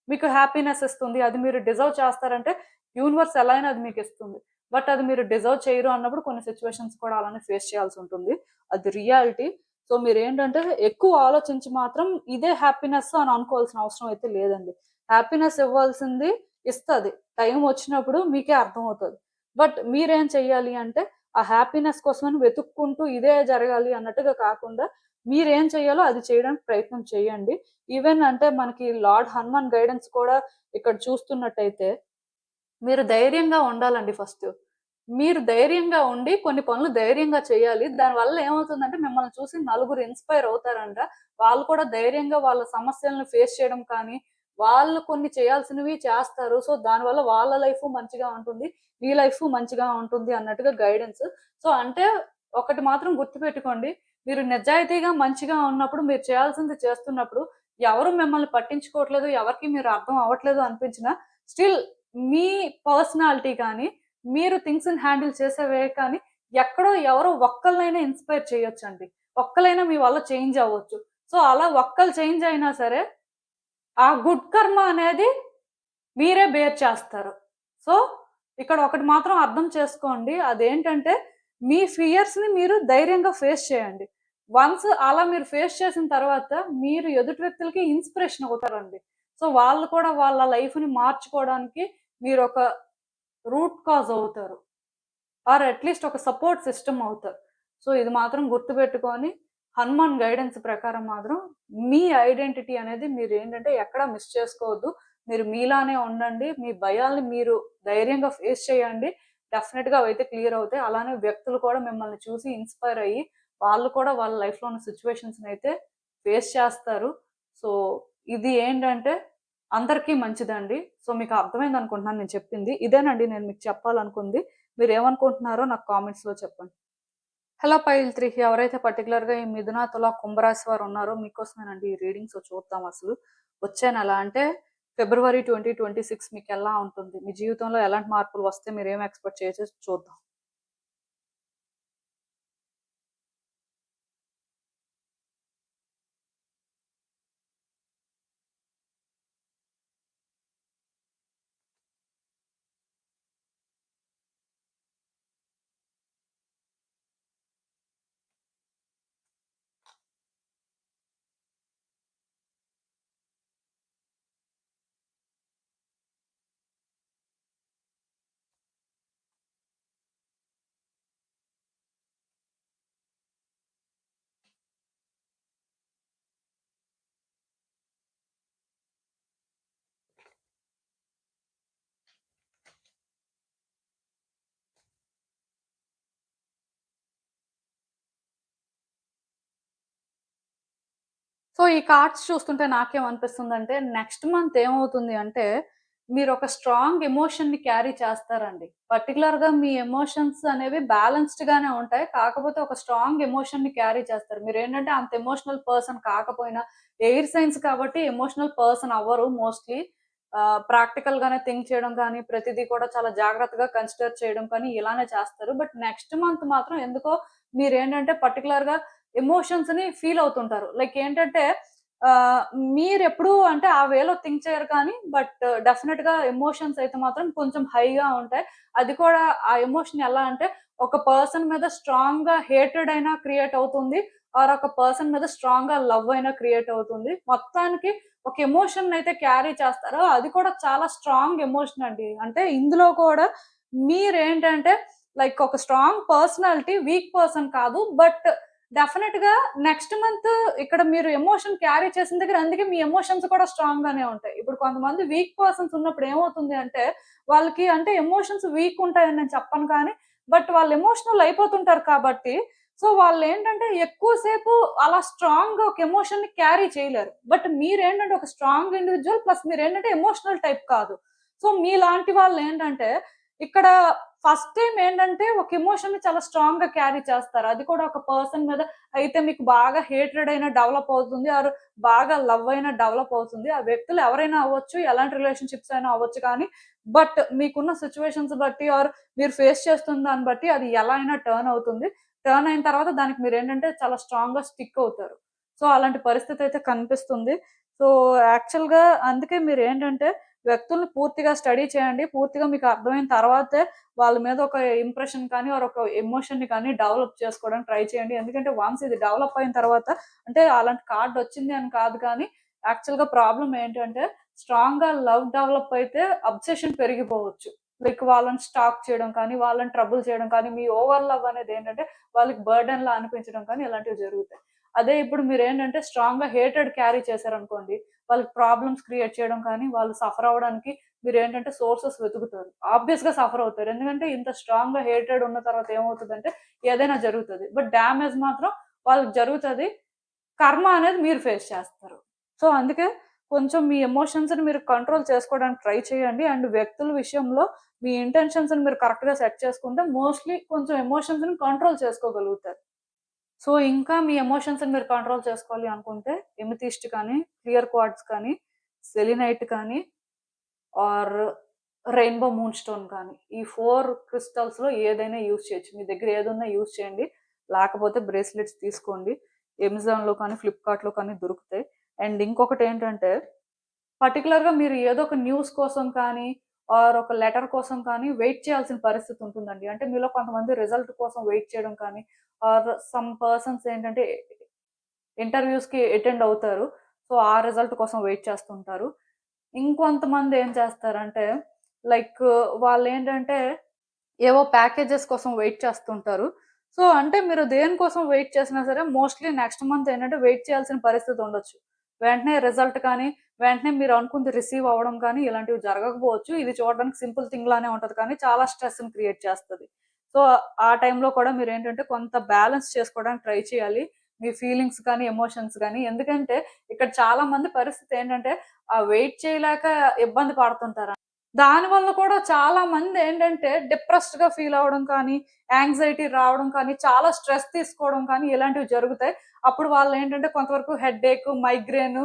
Speaker 1: మీకు హ్యాపీనెస్ ఇస్తుంది. అది మీరు డిజర్వ్ చేస్తారంటే యూనివర్స్ ఎలా అయినా అది మీకిస్తుంది. బట్ అది మీరు డిజర్వ్ చేయరు అన్నప్పుడు కొన్ని సిట్యుయేషన్స్ కూడా అలానే ఫేస్ చేయాల్సుంటుంది. అది రియాలిటీ. సో, మీరేంటంటే ఎక్కువ ఆలోచించి మాత్రం ఇదే హ్యాపీనెస్ అని అనుకోవాల్సిన అవసరం అయితే లేదండి. హ్యాపీనెస్ ఇవ్వాల్సింది ఇస్తది. టైం వచ్చినప్పుడు మీకే అర్థమవుతది. బట్ మీరేం చెయ్యాలి అంటే ఆ హ్యాపీనెస్ కోసమని వెతుక్కుంటూ ఇదే జరగాలి అన్నట్టుగా కాకుండా, మీరేం చేయాలో అది చేయడానికి ప్రయత్నం చేయండి. ఈవెన్ అంటే మనకి లార్డ్ హనుమాన్ గైడెన్స్ కూడా ఇక్కడ చూస్తున్నట్టయితే, మీరు ధైర్యంగా ఉండాలండి ఫస్ట్. మీరు ధైర్యంగా ఉండి కొన్ని పనులు ధైర్యంగా చేయాలి. దానివల్ల ఏమవుతుందంటే మిమ్మల్ని చూసి నలుగురు ఇన్‌స్పైర్ అవుతారంట. వాళ్ళు కూడా ధైర్యంగా వాళ్ళ సమస్యలను ఫేస్ చేయడం కానీ, వాళ్ళు కొన్ని చేయాల్సినవి చేస్తారు. సో, దానివల్ల వాళ్ళ లైఫు మంచిగా ఉంటుంది. మీ లైఫు మంచిగా ఉంటుంది అన్నట్టుగా గైడెన్స్. సో, అంటే ఒకటి మాత్రం గుర్తుపెట్టుకోండి. మీరు నిజాయితీగా మంచిగా ఉన్నప్పుడు, మీరు చేయాల్సింది చేస్తున్నప్పుడు, ఎవరు మిమ్మల్ని పట్టించుకోవట్లేదు, ఎవరికీ మీరు అర్థం అవ్వట్లేదు అనిపించినా, స్టిల్ మీ పర్సనాలిటీ కానీ, మీరు థింగ్స్‌ని హ్యాండిల్ చేసే వే కానీ, ఎక్కడో ఎవరో ఒక్కళ్ళనైనా ఇన్‌స్పైర్ చేయొచ్చండి. ఒక్కలైనా మీ వల్ల చేంజ్ అవ్వచ్చు. సో, అలా ఒక్కళ్ళు చేంజ్ అయినా సరే, ఆ గుడ్ కర్మ అనేది మీరే బేర్ చేస్తారు. సో, ఇక్కడ ఒకటి మాత్రం అర్థం చేసుకోండి. అదేంటంటే మీ ఫియర్స్‌ని మీరు ధైర్యంగా ఫేస్ చేయండి. వన్స్ అలా మీరు ఫేస్ చేసిన తర్వాత మీరు ఎదుటి వ్యక్తులకి ఇన్‌స్పిరేషన్ అవుతారండి. సో, వాళ్ళు కూడా వాళ్ళ లైఫ్‌ని మార్చుకోవడానికి మీరొక రూట్ కాజ్ అవుతారు. ఆర్ అట్‌లీస్ట్ ఒక సపోర్ట్ సిస్టమ్ అవుతారు. సో, ఇది మాత్రం గుర్తుపెట్టుకొని హనుమాన్ గైడెన్స్ ప్రకారం మాత్రం మీ ఐడెంటిటీ అనేది మీరేంటంటే ఎక్కడ మిస్ చేసుకోవద్దు. మీరు మీలానే ఉండండి. మీ భయాల్ని మీరు ధైర్యంగా ఫేస్ చేయండి. డెఫినిట్‌గా అవైతే క్లియర్ అవుతాయి. అలానే వ్యక్తులు కూడా మిమ్మల్ని చూసి ఇన్‌స్పైర్ అయ్యి, వాళ్ళు కూడా వాళ్ళ లైఫ్‌లో ఉన్న సిట్యుయేషన్స్‌నైతే ఫేస్ చేస్తారు. సో, ఇది ఏంటంటే అందరికీ మంచిదండి. సో, మీకు అర్థమైందనుకుంటున్నాను నేను చెప్పింది. ఇదేనండి నేను మీకు చెప్పాలనుకుంది. మీరేమనుకుంటున్నారో నాకు కామెంట్స్‌లో చెప్పండి. హలో పైల్ 3 ఎవరైతే పర్టిక్యులర్‌గా ఈ మిథున, తుల, కుంభరాశి వారు ఉన్నారో మీకోసమేనండి ఈ రీడింగ్స్. చూద్దాం అసలు. వచ్చే నెల అంటే ఫిబ్రవరి 2026 మీకెలా ఉంటుంది? మీ జీవితంలో ఎలాంటి మార్పులు వస్తే మీరేం ఎక్స్‌పెక్ట్ చేయొచ్చో చూద్దాం. సో, ఈ కార్డ్స్ చూస్తుంటే నాకేమనిపిస్తుందంటే, నెక్స్ట్ మంత్ ఏమవుతుంది అంటే, మీరొక స్ట్రాంగ్ ఎమోషన్‌ని క్యారీ చేస్తారండి. పర్టిక్యులర్‌గా మీ ఎమోషన్స్ అనేవి బ్యాలెన్స్‌డ్ గానే ఉంటాయి. కాకపోతే ఒక స్ట్రాంగ్ ఎమోషన్‌ని క్యారీ చేస్తారు. మీరేంటంటే అంత ఎమోషనల్ పర్సన్ కాకపోయినా, ఎయిర్ సైన్స్ కాబట్టి ఎమోషనల్ పర్సన్ అవ్వరు మోస్ట్‌లీ. ప్రాక్టికల్‌గానే థింక్ చేయడం కానీ, ప్రతిదీ కూడా చాలా జాగ్రత్తగా కన్సిడర్ చేయడం కానీ ఇలానే చేస్తారు. బట్ నెక్స్ట్ మంత్ మాత్రం ఎందుకో మీరేంటంటే పర్టిక్యులర్‌గా ఎమోషన్స్‌ని ఫీల్ అవుతుంటారు. లైక్ ఏంటంటే ఆహ్, మీరెప్పుడు అంటే ఆ వేలో థింక్ చేయరు కానీ బట్ డెఫినిట్‌గా ఎమోషన్స్ అయితే మాత్రం కొంచెం హైగా ఉంటాయి. అది కూడా ఆ ఎమోషన్ ఎలా అంటే ఒక పర్సన్ మీద స్ట్రాంగ్‌గా హేటెడ్ అయినా క్రియేట్ అవుతుంది. ఆర్ ఒక పర్సన్ మీద స్ట్రాంగ్‌గా లవ్ అయినా క్రియేట్ అవుతుంది. మొత్తానికి ఒక ఎమోషన్‌నయితే క్యారీ చేస్తారో అది కూడా చాలా స్ట్రాంగ్ ఎమోషన్ అండి. అంటే ఇందులో కూడా మీరేంటంటే లైక్ ఒక స్ట్రాంగ్ పర్సనాలిటీ, వీక్ పర్సన్ కాదు. బట్ డెఫినిట్‌గా నెక్స్ట్ మంత్ ఇక్కడ మీరు ఎమోషన్ క్యారీ చేసిన దగ్గర అందుకే మీ ఎమోషన్స్ కూడా స్ట్రాంగ్ గానే ఉంటాయి. ఇప్పుడు కొంతమంది వీక్ పర్సన్స్ ఉన్నప్పుడు ఏమవుతుంది అంటే, వాళ్ళకి అంటే ఎమోషన్స్ వీక్ ఉంటాయని నేను చెప్పను కానీ, బట్ వాళ్ళు ఎమోషనల్ అయిపోతుంటారు కాబట్టి, సో వాళ్ళేంటంటే ఎక్కువ సేపు అలా స్ట్రాంగ్‌గా ఒక ఎమోషన్‌ని క్యారీ చేయలేరు. బట్ మీరేంటంటే ఒక స్ట్రాంగ్ ఇండివిడ్యువల్ ప్లస్ మీరేంటంటే ఎమోషనల్ టైప్ కాదు. సో మీలాంటి వాళ్ళేంటంటే ఇక్కడ ఫస్ట్ టైమ్ ఏంటంటే ఒక ఎమోషన్‌ని చాలా స్ట్రాంగ్‌గా క్యారీ చేస్తారు. అది కూడా ఒక పర్సన్ మీద అయితే మీకు బాగా హేట్రెడ్ అయినా డెవలప్ అవుతుంది. ఆర్ బాగా లవ్ అయినా డెవలప్ అవుతుంది. ఆ వ్యక్తులు ఎవరైనా అవ్వచ్చు. ఎలాంటి రిలేషన్‌షిప్స్ అయినా అవ్వచ్చు కానీ, బట్ మీకున్న సిట్యుయేషన్స్ బట్టి ఆర్ మీరు ఫేస్ చేస్తున్న దాన్ని బట్టి అది ఎలా అయినా టర్న్ అవుతుంది. టర్న్ అయిన తర్వాత దానికి మీరేంటంటే చాలా స్ట్రాంగ్‌గా స్టిక్ అవుతారు. సో, అలాంటి పరిస్థితి అయితే కనిపిస్తుంది. సో, యాక్చువల్‌గా అందుకే మీరేంటంటే వ్యక్తుల్ని పూర్తిగా స్టడీ చేయండి. పూర్తిగా మీకు అర్థమైన తర్వాతే వాళ్ళ మీద ఒక ఇంప్రెషన్ కానీ, ఆర్ ఒక ఎమోషన్‌ని కానీ డెవలప్ చేసుకోవడానికి ట్రై చేయండి. ఎందుకంటే వన్స్ ఇది డెవలప్ అయిన తర్వాత అంటే అలాంటి కార్డ్ వచ్చింది అని కాదు కానీ, యాక్చువల్‌గా ప్రాబ్లమ్ ఏంటంటే స్ట్రాంగ్‌గా లవ్ డెవలప్ అయితే అబ్సెషన్ పెరిగిపోవచ్చు. లైక్ వాళ్ళని స్టాక్ చేయడం కానీ, వాళ్ళని ట్రబుల్ చేయడం కానీ, మీ ఓవర్ లవ్ అనేది ఏంటంటే వాళ్ళకి బర్డెన్‌లా అనిపించడం కానీ ఇలాంటివి జరుగుతాయి. అదే ఇప్పుడు మీరేంటంటే స్ట్రాంగ్‌గా హేటెడ్ క్యారీ చేశారనుకోండి, వాళ్ళకి ప్రాబ్లమ్స్ క్రియేట్ చేయడం కానీ, వాళ్ళు సఫర్ అవ్వడానికి మీరేంటంటే సోర్సెస్ వెతుకుతారు. ఆబ్వియస్‌గా సఫర్ అవుతారు. ఎందుకంటే ఇంత స్ట్రాంగ్‌గా హేటెడ్ ఉన్న తర్వాత ఏమవుతదంటే ఏదైనా జరుగుతది. బట్ డ్యామేజ్ మాత్రం వాళ్ళకి జరుగుతది. కర్మ అనేది మీరు ఫేస్ చేస్తారు. సో, అందుకే కొంచెం మీ ఎమోషన్స్‌ని మీరు కంట్రోల్ చేసుకోవడానికి ట్రై చేయండి. అండ్ వ్యక్తుల విషయంలో మీ ఇంటెన్షన్స్‌ని మీరు కరెక్ట్‌గా సెట్ చేసుకుంటే మోస్ట్‌లీ కొంచెం ఎమోషన్స్‌ని కంట్రోల్ చేసుకోగలుగుతారు. సో, ఇంకా మీ ఎమోషన్స్‌ని మీరు కంట్రోల్ చేసుకోవాలి అనుకుంటే ఎమెథిస్ట్ కానీ, క్లియర్ క్వార్ట్జ్ కానీ, సెలినైట్ కానీ ఆర్ రెయిన్‌బో మూన్ స్టోన్ కానీ, ఈ 4 క్రిస్టల్స్‌లో ఏదైనా యూజ్ చేయొచ్చు. మీ దగ్గర ఏదున్నా యూజ్ చేయండి. లేకపోతే బ్రేస్లెట్స్ తీసుకోండి. అమెజాన్‌లో కానీ, ఫ్లిప్‌కార్ట్‌లో కానీ దొరుకుతాయి. అండ్ ఇంకొకటేంటంటే పర్టిక్యులర్‌గా మీరు ఏదో ఒక న్యూస్ కోసం కానీ, ఆర్ ఒక లెటర్ కోసం కానీ వెయిట్ చేయాల్సిన పరిస్థితి ఉంటుందండి. అంటే మీలో కొంతమంది రిజల్ట్ కోసం వెయిట్ చేయడం కానీ, ఆర్ సమ్ పర్సన్స్ ఏంటంటే ఇంటర్వ్యూస్‌కి అటెండ్ అవుతారు. సో, ఆ రిజల్ట్ కోసం వెయిట్ చేస్తుంటారు. ఇంకొంతమంది ఏం చేస్తారంటే లైక్ వాళ్ళేంటంటే ఏవో ప్యాకేజెస్ కోసం వెయిట్ చేస్తుంటారు. సో, అంటే మీరు దేనికోసం వెయిట్ చేసినా సరే మోస్ట్‌లీ నెక్స్ట్ మంత్ ఏంటంటే వెయిట్ చేయాల్సిన పరిస్థితి ఉండొచ్చు. వెంటనే రిజల్ట్ కానీ, వెంటనే మీరు అనుకుంది రిసీవ్ అవ్వడం కానీ ఇలాంటివి జరగకపోవచ్చు. ఇది చూడడానికి సింపుల్ థింగ్ లానే ఉంటది కానీ చాలా స్ట్రెస్‌ని క్రియేట్ చేస్తది. సో, ఆ టైంలో కూడా మీరేంటంటే కొంత బ్యాలెన్స్ చేసుకోవడానికి ట్రై చేయాలి. మీ ఫీలింగ్స్ కానీ, ఎమోషన్స్ గానీ. ఎందుకంటే ఇక్కడ చాలా మంది పరిస్థితి ఏంటంటే వెయిట్ చేయలేక ఇబ్బంది పడుతుంటారు. దానివల్ల కూడా చాలా మందేంటంటే డిప్రెస్డ్‌గా ఫీల్ అవ్వడం కానీ, యాంగ్జైటీ రావడం కానీ, చాలా స్ట్రెస్ తీసుకోవడం కానీ ఇలాంటివి జరుగుతాయి. అప్పుడు వాళ్ళేంటంటే కొంతవరకు headache, migraine,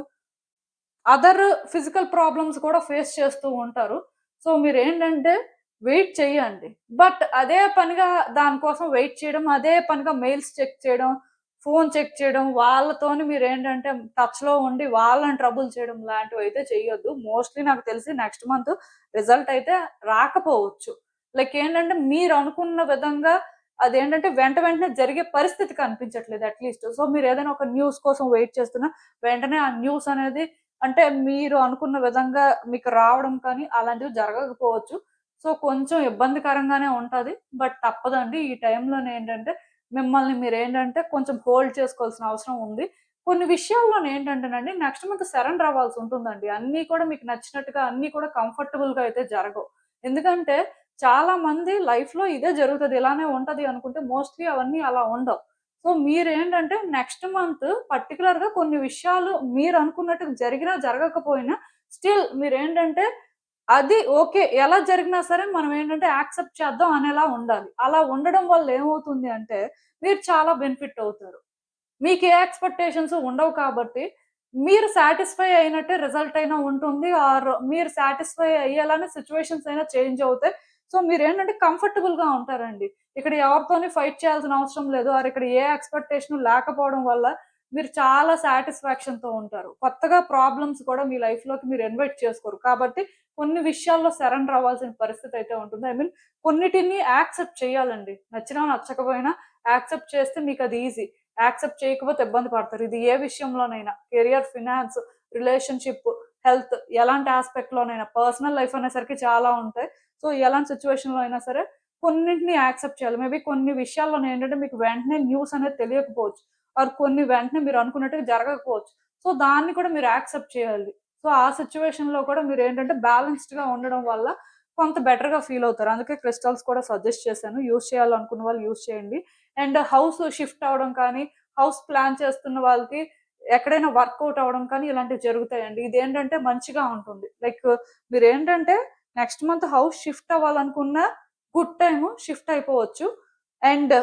Speaker 1: other physical problems కూడా ఫేస్ చేస్తూ ఉంటారు. సో, మీరేంటంటే వెయిట్ చేయండి. బట్ అదే పనిగా దాని కోసం వెయిట్ చేయడం, అదే పనిగా మెయిల్స్ చెక్ చేయడం, ఫోన్ చెక్ చేయడం, వాళ్ళతోని మీరేంటంటే టచ్‌లో ఉండి వాళ్ళని ట్రబుల్ చేయడం లాంటివైతే చెయ్యొద్దు. మోస్ట్‌లీ నాకు తెలిసి నెక్స్ట్ మంత్ రిజల్ట్ అయితే రాకపోవచ్చు. లైక్ ఏంటంటే మీరనుకున్న విధంగా అదేంటంటే వెంటనే జరిగే పరిస్థితి కనిపించట్లేదు అట్‌లీస్ట్. సో, మీరేదైనా ఒక న్యూస్ కోసం వెయిట్ చేస్తున్నా వెంటనే ఆ న్యూస్ అనేది అంటే మీరు అనుకున్న విధంగా మీకు రావడం కానీ అలాంటివి జరగకపోవచ్చు. సో, కొంచెం ఇబ్బందికరంగానే ఉంటది. బట్ తప్పదండి. ఈ టైంలోనేంటంటే మిమ్మల్ని మీరేంటంటే కొంచెం హోల్డ్ చేసుకోవాల్సిన అవసరం ఉంది. కొన్ని విషయాల్లోనేంటంటేనండి నెక్స్ట్ మంత్ సరెండర్ అవ్వాల్సుంటుందండి. అన్నీ కూడా మీకు నచ్చినట్టుగా అన్నీ కూడా కంఫర్టబుల్‌గా అయితే జరగవు. ఎందుకంటే చాలా మంది లైఫ్‌లో ఇదే జరుగుతది. ఇలానే ఉంటది అనుకుంటే మోస్ట్‌లీ అవన్నీ అలా ఉండవు. సో, మీరేంటంటే నెక్స్ట్ మంత్ పర్టిక్యులర్‌గా కొన్ని విషయాలు మీరనుకున్నట్టుగా జరిగినా, జరగకపోయినా స్టిల్ మీరేంటంటే అది ఓకే. ఎలా జరిగినా సరే మనం ఏంటంటే యాక్సెప్ట్ చేద్దాం అనేలా ఉండాలి. అలా ఉండడం వల్ల ఏమవుతుంది అంటే మీరు చాలా బెనిఫిట్ అవుతారు. మీకు ఏ ఎక్స్‌పెక్టేషన్స్ ఉండవు కాబట్టి మీరు సాటిస్ఫై అయినట్టే రిజల్ట్ అయినా ఉంటుంది. ఆర్ మీరు సాటిస్ఫై అయ్యేలానే సిట్యుయేషన్స్ అయినా చేంజ్ అవుతాయి. సో, మీరేంటంటే కంఫర్టబుల్‌గా ఉంటారండి. ఇక్కడ ఎవరితోని ఫైట్ చేయాల్సిన అవసరం లేదు. ఆర్ ఇక్కడ ఏ ఎక్స్‌పెక్టేషన్ లేకపోవడం వల్ల మీరు చాలా సాటిస్ఫాక్షన్‌తో ఉంటారు. కొత్తగా ప్రాబ్లమ్స్ కూడా మీ లైఫ్‌లోకి మీరు ఇన్వైట్ చేసుకోరు. కాబట్టి కొన్ని విషయాల్లో సరెండర్ అవ్వాల్సిన పరిస్థితి అయితే ఉంటుంది. ఐ మీన్ కొన్నిటిని యాక్సెప్ట్ చేయాలండి. నచ్చినా, నచ్చకపోయినా యాక్సెప్ట్ చేస్తే మీకది ఈజీ. యాక్సెప్ట్ చేయకపోతే ఇబ్బంది పడతారు. ఇది ఏ విషయంలోనైనా కెరియర్, ఫినాన్స్, రిలేషన్‌షిప్, హెల్త్ ఎలాంటి యాస్పెక్ట్‌లోనైనా పర్సనల్ లైఫ్ అనేసరికి చాలా ఉంటాయి. సో, ఎలాంటి సిట్యుయేషన్‌లో అయినా సరే కొన్నింటిని యాక్సెప్ట్ చేయాలి. మేబీ కొన్ని విషయాల్లోనే ఏంటంటే మీకు వెంటనే న్యూస్ అనేది తెలియకపోవచ్చు. ఆర్ కొన్ని వెంటనే మీరు అనుకున్నట్టుగా జరగకపోవచ్చు. సో, దాన్ని కూడా మీరు యాక్సెప్ట్ చేయాలి. సో, ఆ సిట్యుయేషన్‌లో కూడా మీరేంటంటే బ్యాలెన్స్డ్‌గా ఉండడం వల్ల కొంత బెటర్‌గా ఫీల్ అవుతారు. అందుకే క్రిస్టల్స్ కూడా సజెస్ట్ చేశాను. యూజ్ చేయాలనుకున్న వాళ్ళు యూజ్ చేయండి. అండ్ హౌస్ షిఫ్ట్ అవ్వడం కానీ, హౌస్ ప్లాన్ చేస్తున్న వాళ్ళకి ఎక్కడైనా వర్కౌట్ అవ్వడం కానీ ఇలాంటివి జరుగుతాయండి. ఇదేంటంటే మంచిగా ఉంటుంది. లైక్ మీరేంటంటే నెక్స్ట్ మంత్ హౌస్ షిఫ్ట్ అవ్వాలనుకున్న గుడ్ టైమ్ షిఫ్ట్ అయిపోవచ్చు. అండ్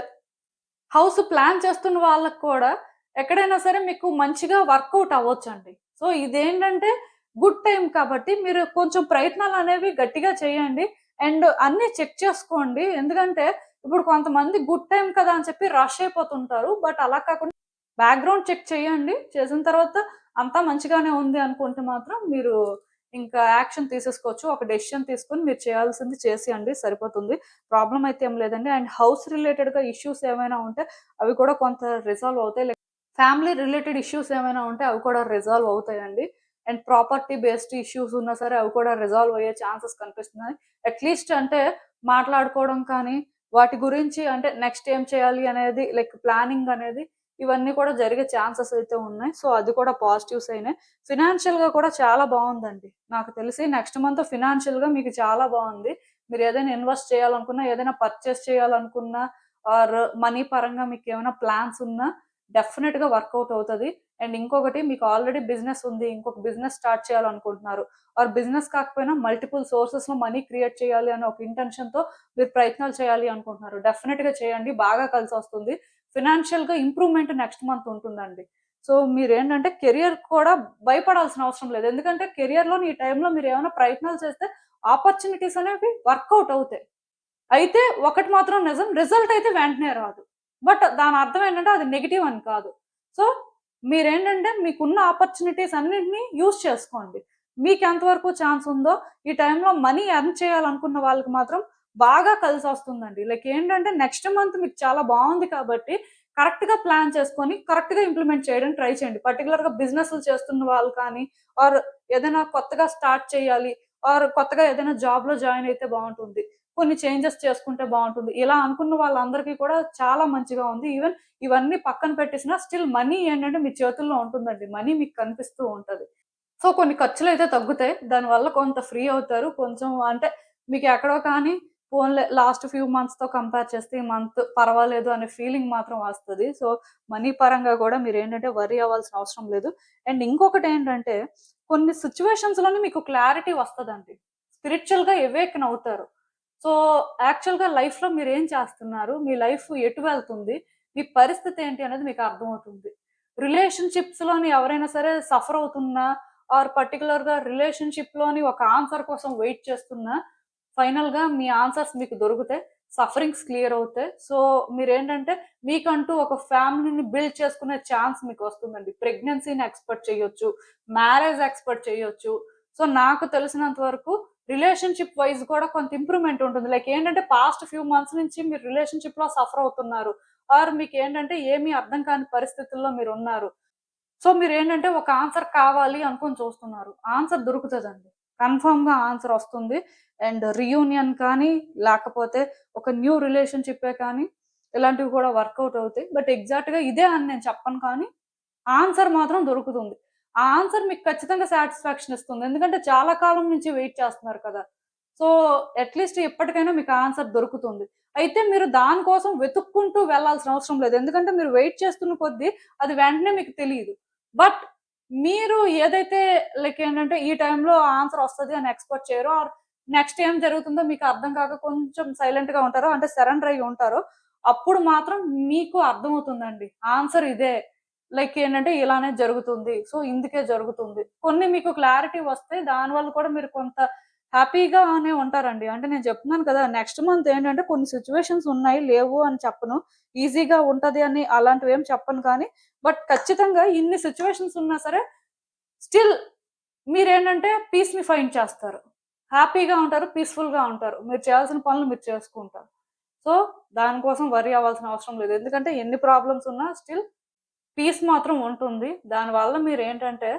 Speaker 1: హౌస్ ప్లాన్ చేస్తున్న వాళ్ళకి కూడా ఎక్కడైనా సరే మీకు మంచిగా వర్కౌట్ అవ్వొచ్చండి. సో, ఇదేంటంటే గుడ్ టైమ్ కాబట్టి మీరు కొంచెం ప్రయత్నాలనేవి గట్టిగా చేయండి. అండ్ అన్నీ చెక్ చేసుకోండి. ఎందుకంటే ఇప్పుడు కొంతమంది గుడ్ టైమ్ కదా అని చెప్పి రష్ అయిపోతుంటారు. బట్ అలా కాకుండా బ్యాక్‌గ్రౌండ్ చెక్ చేయండి. చేసిన తర్వాత అంతా మంచిగానే ఉంది అనుకుంటే మాత్రం మీరు ఇంకా యాక్షన్ తీసేసుకోవచ్చు. ఒక డెసిషన్ తీసుకొని మీరు చేయాల్సింది చేసేయండి సరిపోతుంది. ప్రాబ్లమ్ అయితే ఏం లేదండి. అండ్ హౌస్ రిలేటెడ్‌గా ఇష్యూస్ ఏమైనా ఉంటే అవి కూడా కొంత రిజాల్వ్ అవుతాయి. లైక్ ఫ్యామిలీ రిలేటెడ్ ఇష్యూస్ ఏమైనా ఉంటే అవి కూడా రిజాల్వ్ అవుతాయండి. అండ్ ప్రాపర్టీ బేస్డ్ ఇష్యూస్ ఉన్నా సరే అవి కూడా రిజాల్వ్ అయ్యే ఛాన్సెస్ కనిపిస్తున్నాయి. అట్‌లీస్ట్ అంటే మాట్లాడుకోవడం కానీ, వాటి గురించి అంటే నెక్స్ట్ ఏం చేయాలి అనేది లైక్ ప్లానింగ్ అనేది ఇవన్నీ కూడా జరిగే ఛాన్సెస్ అయితే ఉన్నాయి. సో, అది కూడా పాజిటివ్స్ అయినాయి. ఫినాన్షియల్‌గా కూడా చాలా బావుందండి. నాకు తెలిసి నెక్స్ట్ మంత్ ఫినాన్షియల్‌గా మీకు చాలా బావుంది. మీరేదైనా ఇన్వెస్ట్ చేయాలనుకున్నా, ఏదైనా పర్చేస్ చేయాలనుకున్నా ఆర్ మనీ పరంగా మీకేమైనా ప్లాన్స్ ఉన్నా డెఫినిట్‌గా వర్కౌట్ అవుతది. అండ్ ఇంకొకటి మీకు ఆల్రెడీ బిజినెస్ ఉంది. ఇంకొక బిజినెస్ స్టార్ట్ చేయాలనుకుంటున్నారు. ఆర్ బిజినెస్ కాకపోయినా మల్టిపుల్ సోర్సెస్‌లో మనీ క్రియేట్ చేయాలి అనే ఒక ఇంటెన్షన్‌తో మీరు ప్రయత్నాలు చేయాలి అనుకుంటున్నారు. డెఫినిట్‌గా చేయండి. బాగా కలిసొస్తుంది. ఫినాన్షియల్‌గా ఇంప్రూవ్‌మెంట్ నెక్స్ట్ మంత్ ఉంటుందండి. సో, మీరేంటంటే కెరియర్ కూడా భయపడాల్సిన అవసరం లేదు. ఎందుకంటే కెరియర్‌లోని ఈ టైంలో మీరేమైనా ప్రయత్నాలు చేస్తే ఆపర్చునిటీస్ అనేవి వర్కౌట్ అవుతాయి. అయితే ఒకటి మాత్రం నిజం రిజల్ట్ అయితే వెంటనే రాదు. బట్ దాని అర్థం ఏంటంటే అది నెగెటివ్ అని కాదు. సో, మీరేంటంటే మీకున్న ఆపర్చునిటీస్ అన్నిటిని యూజ్ చేసుకోండి. మీకు ఎంతవరకు ఛాన్స్ ఉందో ఈ టైంలో మనీ ఎర్న్ చేయాలనుకున్న వాళ్ళకి మాత్రం బాగా కలిసి వస్తుందండి. లైక్ ఏంటంటే నెక్స్ట్ మంత్ మీకు చాలా బాగుంది కాబట్టి కరెక్ట్‌గా ప్లాన్ చేసుకొని కరెక్ట్‌గా ఇంప్లిమెంట్ చేయడానికి ట్రై చేయండి. పర్టిక్యులర్‌గా బిజినెస్‌లు చేస్తున్న వాళ్ళు కానీ ఆర్ ఏదైనా కొత్తగా స్టార్ట్ చేయాలి ఆర్ కొత్తగా ఏదైనా జాబ్‌లో జాయిన్ అయితే బావుంటుంది. కొన్ని చేంజెస్ చేసుకుంటే బావుంటుంది. ఇలా అనుకున్న వాళ్ళందరికీ కూడా చాలా మంచిగా ఉంది. ఈవెన్ ఇవన్నీ పక్కన పెట్టేసినా స్టిల్ మనీ ఏంటంటే మీ చేతుల్లో ఉంటుందండి. మనీ మీకు కనిపిస్తూ ఉంటది. సో, కొన్ని ఖర్చులైతే తగ్గుతాయి. దానివల్ల కొంత ఫ్రీ అవుతారు. కొంచెం అంటే మీకు ఎక్కడో కానీ పోన్లే లాస్ట్ ఫ్యూ మంత్స్‌తో కంపేర్ చేస్తే ఈ మంత్ పర్వాలేదు అనే ఫీలింగ్ మాత్రం వస్తది. సో, మనీ పరంగా కూడా మీరేంటంటే వర్రీ అవ్వాల్సిన అవసరం లేదు. అండ్ ఇంకొకటేంటంటే కొన్ని సిట్యుయేషన్స్‌లోనే మీకు క్లారిటీ వస్తదండి. స్పిరిచ్యువల్‌గా అవేకెన్ అవుతారు. సో, యాక్చువల్‌గా లైఫ్‌లో మీరేం చేస్తున్నారు? మీ లైఫ్ ఎటు వెళ్తుంది? మీ పరిస్థితి ఏంటి అనేది మీకు అర్థమవుతుంది. రిలేషన్‌షిప్స్‌లోని ఎవరైనా సరే సఫర్ అవుతున్నా ఆర్ పర్టిక్యులర్‌గా రిలేషన్‌షిప్‌లోని ఒక ఆన్సర్ కోసం వెయిట్ చేస్తున్నా, ఫైనల్‌గా మీ ఆన్సర్స్ మీకు దొరుకుతాయి. సఫరింగ్స్ క్లియర్ అవుతాయి. సో, మీరేంటంటే మీకంటూ ఒక ఫ్యామిలీని బిల్డ్ చేసుకునే ఛాన్స్ మీకొస్తుందండి. ప్రెగ్నెన్సీని ఎక్స్‌పెక్ట్ చేయొచ్చు. మ్యారేజ్ ఎక్స్‌పెక్ట్ చేయొచ్చు. సో, నాకు తెలిసినంత వరకు రిలేషన్‌షిప్ వైస్ కూడా కొంత ఇంప్రూవ్‌మెంట్ ఉంటుంది. లైక్ ఏంటంటే పాస్ట్ ఫ్యూ మంత్స్ నుంచి మీరు రిలేషన్‌షిప్‌లో సఫర్ అవుతున్నారు. ఆర్ మీకేంటంటే ఏమీ అర్థం కాని పరిస్థితుల్లో మీరున్నారు. సో, మీరేంటంటే ఒక ఆన్సర్ కావాలి అనుకోని చూస్తున్నారు. ఆన్సర్ దొరుకుతదండి. కన్ఫర్మ్‌గా ఆన్సర్ వస్తుంది. అండ్ రీయూనియన్ కానీ, లేకపోతే ఒక న్యూ రిలేషన్‌షిప్పే కానీ, ఇలాంటివి కూడా వర్కౌట్ అవుతాయి. బట్ ఎగ్జాక్ట్‌గా ఇదే అని నేను చెప్పను కానీ, ఆన్సర్ మాత్రం దొరుకుతుంది. ఆ ఆన్సర్ మీకు ఖచ్చితంగా సాటిస్ఫాక్షన్ ఇస్తుంది. ఎందుకంటే చాలా కాలం నుంచి వెయిట్ చేస్తున్నారు కదా! సో, అట్‌లీస్ట్ ఇప్పటికైనా మీకు ఆన్సర్ దొరుకుతుంది. అయితే మీరు దాని కోసం వెతుక్కుంటూ వెళ్ళాల్సిన అవసరం లేదు. ఎందుకంటే మీరు వెయిట్ చేస్తున్న కొద్దీ అది వెంటనే మీకు తెలీదు. బట్ మీరు ఏదైతే లైక్ ఏంటంటే ఈ టైంలో ఆన్సర్ వస్తది అని ఎక్స్‌పెక్ట్ చేయరో ఆర్ నెక్స్ట్ ఏం జరుగుతుందో మీకు అర్థం కాక కొంచెం సైలెంట్‌గా ఉంటారో అంటే సరెండర్ అయ్యి ఉంటారో, అప్పుడు మాత్రం మీకు అర్థమవుతుందండి. ఆన్సర్ ఇదే. లైక్ ఏంటంటే ఇలానే జరుగుతుంది. సో, ఇందుకే జరుగుతుంది. కొన్ని మీకు క్లారిటీ వస్తే దానివల్ల కూడా మీరు కొంత హ్యాపీగానే ఉంటారండి. అంటే నేను చెప్తున్నాను కదా! నెక్స్ట్ మంత్ ఏంటంటే కొన్ని సిట్యుయేషన్స్ ఉన్నాయి, లేవు అని చెప్పను. ఈజీగా ఉంటది అని అలాంటివేం చెప్పను కానీ, బట్ ఖచ్చితంగా ఇన్ని సిట్యుయేషన్స్ ఉన్నా సరే, స్టిల్ మీరేంటంటే పీస్‌ని ఫైండ్ చేస్తారు. హ్యాపీగా ఉంటారు, పీస్‌ఫుల్‌గా ఉంటారు. మీరు చేయాల్సిన పనులు మీరు చేసుకుంటారు. సో, దానికోసం వర్రీ అవ్వాల్సిన అవసరం లేదు. ఎందుకంటే ఎన్ని ప్రాబ్లమ్స్ ఉన్నా స్టిల్ పీస్ మాత్రం ఉంటుంది. దానివల్ల మీరేంటంటే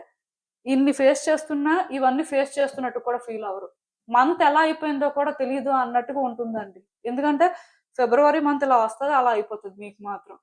Speaker 1: ఇన్ని ఫేస్ చేస్తున్నా, ఇవన్నీ ఫేస్ చేస్తున్నట్టు కూడా ఫీల్ అవ్వరు. మంత్ ఎలా అయిపోయిందో కూడా తెలీదు అన్నట్టుగా ఉంటుందండి. ఎందుకంటే ఫిబ్రవరి మంత్ ఇలా వస్తది, అలా అయిపోతది మీకు మాత్రం.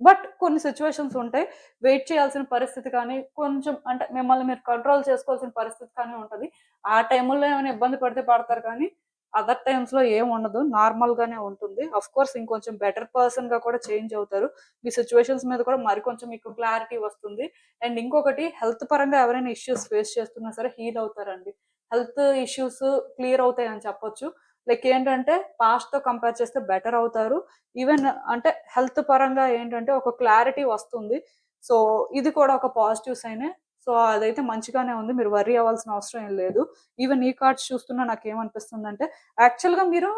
Speaker 1: బట్ కొన్ని సిట్యుయేషన్స్ ఉంటాయి. వెయిట్ చేయాల్సిన పరిస్థితి కానీ, కొంచెం అంటే మిమ్మల్ని మీరు కంట్రోల్ చేసుకోవాల్సిన పరిస్థితి కానీ ఉంటది. ఆ టైముల్లో ఏమైనా ఇబ్బంది పడితే పడతారు కానీ, అదర్ టైమ్స్‌లో ఏముండదు. నార్మల్‌గానే ఉంటుంది. ఆఫ్‌కోర్స్ ఇంకొంచెం బెటర్ పర్సన్‌గా కూడా చేంజ్ అవుతారు. మీ సిట్యుయేషన్స్ మీద కూడా మరికొంచెం మీకు క్లారిటీ వస్తుంది. అండ్ ఇంకొకటి హెల్త్ పరంగా ఎవరైనా ఇష్యూస్ ఫేస్ చేస్తున్నా సరే హీల్ అవుతారండి. హెల్త్ ఇష్యూస్ క్లియర్ అవుతాయని చెప్పొచ్చు. లైక్ ఏంటంటే పాస్ట్‌తో కంపేర్ చేస్తే బెటర్ అవుతారు. ఈవెన్ అంటే హెల్త్ పరంగా ఏంటంటే ఒక క్లారిటీ వస్తుంది. సో, ఇది కూడా ఒక పాజిటివ్ సైనే. సో, అదైతే మంచిగానే ఉంది. మీరు వర్రీ అవ్వాల్సిన అవసరం ఏం లేదు. ఈవెన్ ఈ కార్డ్స్ చూస్తున్నా నాకేమనిపిస్తుందంటే, యాక్చువల్‌గా మీరు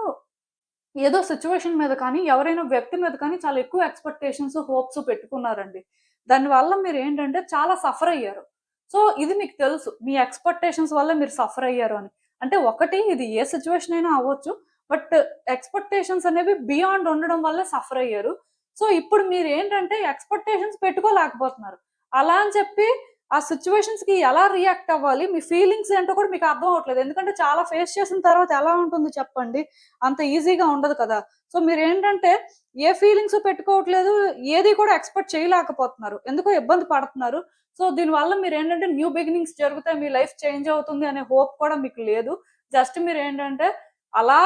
Speaker 1: ఏదో సిట్యుయేషన్ మీద కానీ, ఎవరైనా వ్యక్తి మీద కానీ చాలా ఎక్కువ ఎక్స్‌పెక్టేషన్స్, హోప్స్ పెట్టుకున్నారండి. దానివల్ల మీరేంటంటే చాలా సఫర్ అయ్యారు. సో, ఇది మీకు తెలుసు. మీ ఎక్స్‌పెక్టేషన్స్ వల్ల మీరు సఫర్ అయ్యారు అని. అంటే ఒకటి ఇది ఏ సిట్యుయేషన్ అయినా అవ్వచ్చు. బట్ ఎక్స్‌పెక్టేషన్స్ అనేవి బియాండ్ ఉండడం వల్ల సఫర్ అయ్యారు. సో, ఇప్పుడు మీరేంటంటే ఎక్స్‌పెక్టేషన్స్ పెట్టుకోలేకపోతున్నారు. అలా అని చెప్పి ఆ సిట్యుయేషన్స్‌కి ఎలా రియాక్ట్ అవ్వాలి, మీ ఫీలింగ్స్ ఏంటో కూడా మీకు అర్థం అవ్వట్లేదు. ఎందుకంటే చాలా ఫేస్ చేసిన తర్వాత ఎలా ఉంటుంది చెప్పండి? అంత ఈజీగా ఉండదు కదా! సో, మీరేంటంటే ఏ ఫీలింగ్స్ పెట్టుకోవట్లేదు. ఏది కూడా ఎక్స్‌పెక్ట్ చేయలేకపోతున్నారు. ఎందుకో ఇబ్బంది పడుతున్నారు. సో, దీనివల్ల మీరేంటంటే న్యూ బిగినింగ్స్ జరుగుతాయి. మీ లైఫ్ చేంజ్ అవుతుంది అనే హోప్ కూడా మీకు లేదు. జస్ట్ మీరేంటంటే అలా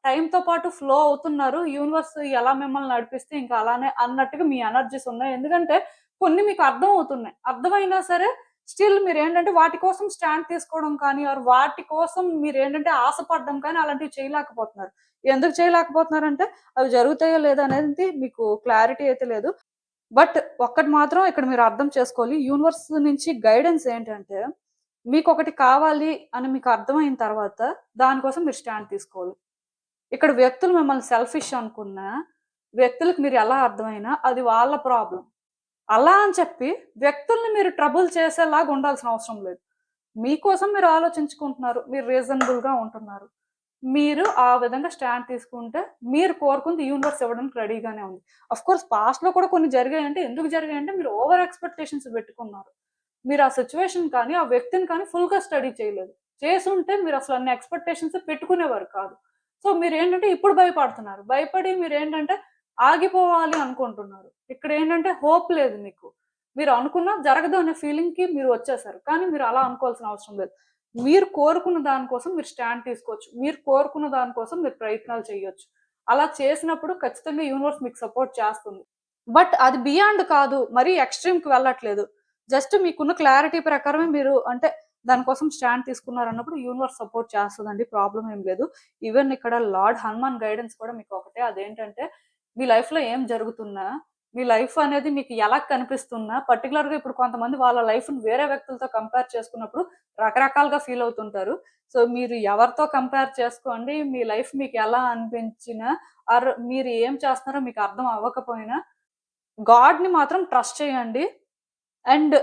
Speaker 1: టైమ్‌తో పాటు ఫ్లో అవుతున్నారు. యూనివర్స్ ఎలా మిమ్మల్ని నడిపిస్తే ఇంకా అలానే అన్నట్టుగా మీ ఎనర్జీస్ ఉన్నాయి. ఎందుకంటే కొన్ని మీకు అర్థం అవుతున్నాయి. అర్థమైనా సరే స్టిల్ మీరేంటంటే వాటి కోసం స్టాండ్ తీసుకోవడం కానీ, ఆర్ వాటి కోసం మీరేంటంటే ఆశపడడం కానీ అలాంటివి చేయలేకపోతున్నారు. ఎందుకు చేయలేకపోతున్నారంటే అవి జరుగుతాయో లేదో అనేది మీకు క్లారిటీ అయితే లేదు. బట్ ఒక్కటి మాత్రం ఇక్కడ మీరు అర్థం చేసుకోవాలి. యూనివర్స్ నుంచి గైడెన్స్ ఏంటంటే మీకొకటి కావాలి అని మీకు అర్థమైన తర్వాత దానికోసం మీరు స్టాండ్ తీసుకోవాలి. ఇక్కడ వ్యక్తులు మిమ్మల్ని సెల్ఫిష్ అనుకున్నా, వ్యక్తులకు మీరు ఎలా అర్థమైనా అది వాళ్ళ ప్రాబ్లమ్. అలా అని చెప్పి వ్యక్తుల్ని మీరు ట్రబుల్ చేసేలాగా ఉండాల్సిన అవసరం లేదు. మీకోసం మీరు ఆలోచించుకుంటున్నారు, మీరు రీజనబుల్గా ఉంటున్నారు. మీరు ఆ విధంగా స్టాండ్ తీసుకుంటే మీరు కోరుకుంది యూనివర్స్ ఇవ్వడానికి రెడీగానే ఉంది. కోర్స్ పాస్ట్‌లో కూడా కొన్ని జరిగాయంటే ఎందుకు జరిగాయంటే మీరు ఓవర్ ఎక్స్‌పెక్టేషన్స్ పెట్టుకున్నారు. మీరు ఆ సిట్యుయేషన్ కానీ, ఆ వ్యక్తిని కానీ ఫుల్‌గా స్టడీ చేయలేదు. చేసుంటే మీరసలు అన్ని ఎక్స్‌పెక్టేషన్స్ పెట్టుకునేవారు కాదు. సో, మీరేంటంటే ఇప్పుడు భయపడుతున్నారు. భయపడి మీరేంటంటే ఆగిపోవాలి అనుకుంటున్నారు. ఇక్కడేంటంటే హోప్ లేదు మీకు. మీరు అనుకున్నా జరగదు అనే ఫీలింగ్‌కి మీరు వచ్చేసారు. కానీ మీరు అలా అనుకోవాల్సిన అవసరం లేదు. మీరు కోరుకున్న దాని కోసం మీరు స్టాండ్ తీసుకోవచ్చు. మీరు కోరుకున్న దాని కోసం మీరు ప్రయత్నాలు చేయొచ్చు. అలా చేసినప్పుడు ఖచ్చితంగా యూనివర్స్ మీకు సపోర్ట్ చేస్తుంది. బట్ అది బియాండ్ కాదు. మరీ ఎక్స్‌ట్రీమ్‌కి వెళ్ళట్లేదు. జస్ట్ మీకున్న క్లారిటీ ప్రకారమే మీరు అంటే దాని కోసం స్టాండ్ తీసుకున్నారన్నప్పుడు యూనివర్స్ సపోర్ట్ చేస్తదండి. ప్రాబ్లమ్ ఏం లేదు. ఈవెన్ ఇక్కడ లార్డ్ హనుమాన్ గైడెన్స్ కూడా మీకు ఒకటే. అదేంటంటే మీ లైఫ్‌లో ఏం జరుగుతున్నా, మీ లైఫ్ అనేది మీకు ఎలా కనిపిస్తున్నా పర్టిక్యులర్‌గా ఇప్పుడు కొంతమంది వాళ్ళ లైఫ్‌ని వేరే వ్యక్తులతో కంపేర్ చేసుకున్నప్పుడు రకరకాలుగా ఫీల్ అవుతుంటారు. సో, మీరు ఎవరితో కంపేర్ చేసుకోండి. మీ లైఫ్ మీకు ఎలా అనిపించినా మీరు ఏం చేస్తున్నారో మీకు అర్థం అవ్వకపోయినా గాడ్‌ని మాత్రం ట్రస్ట్ చేయండి. అండ్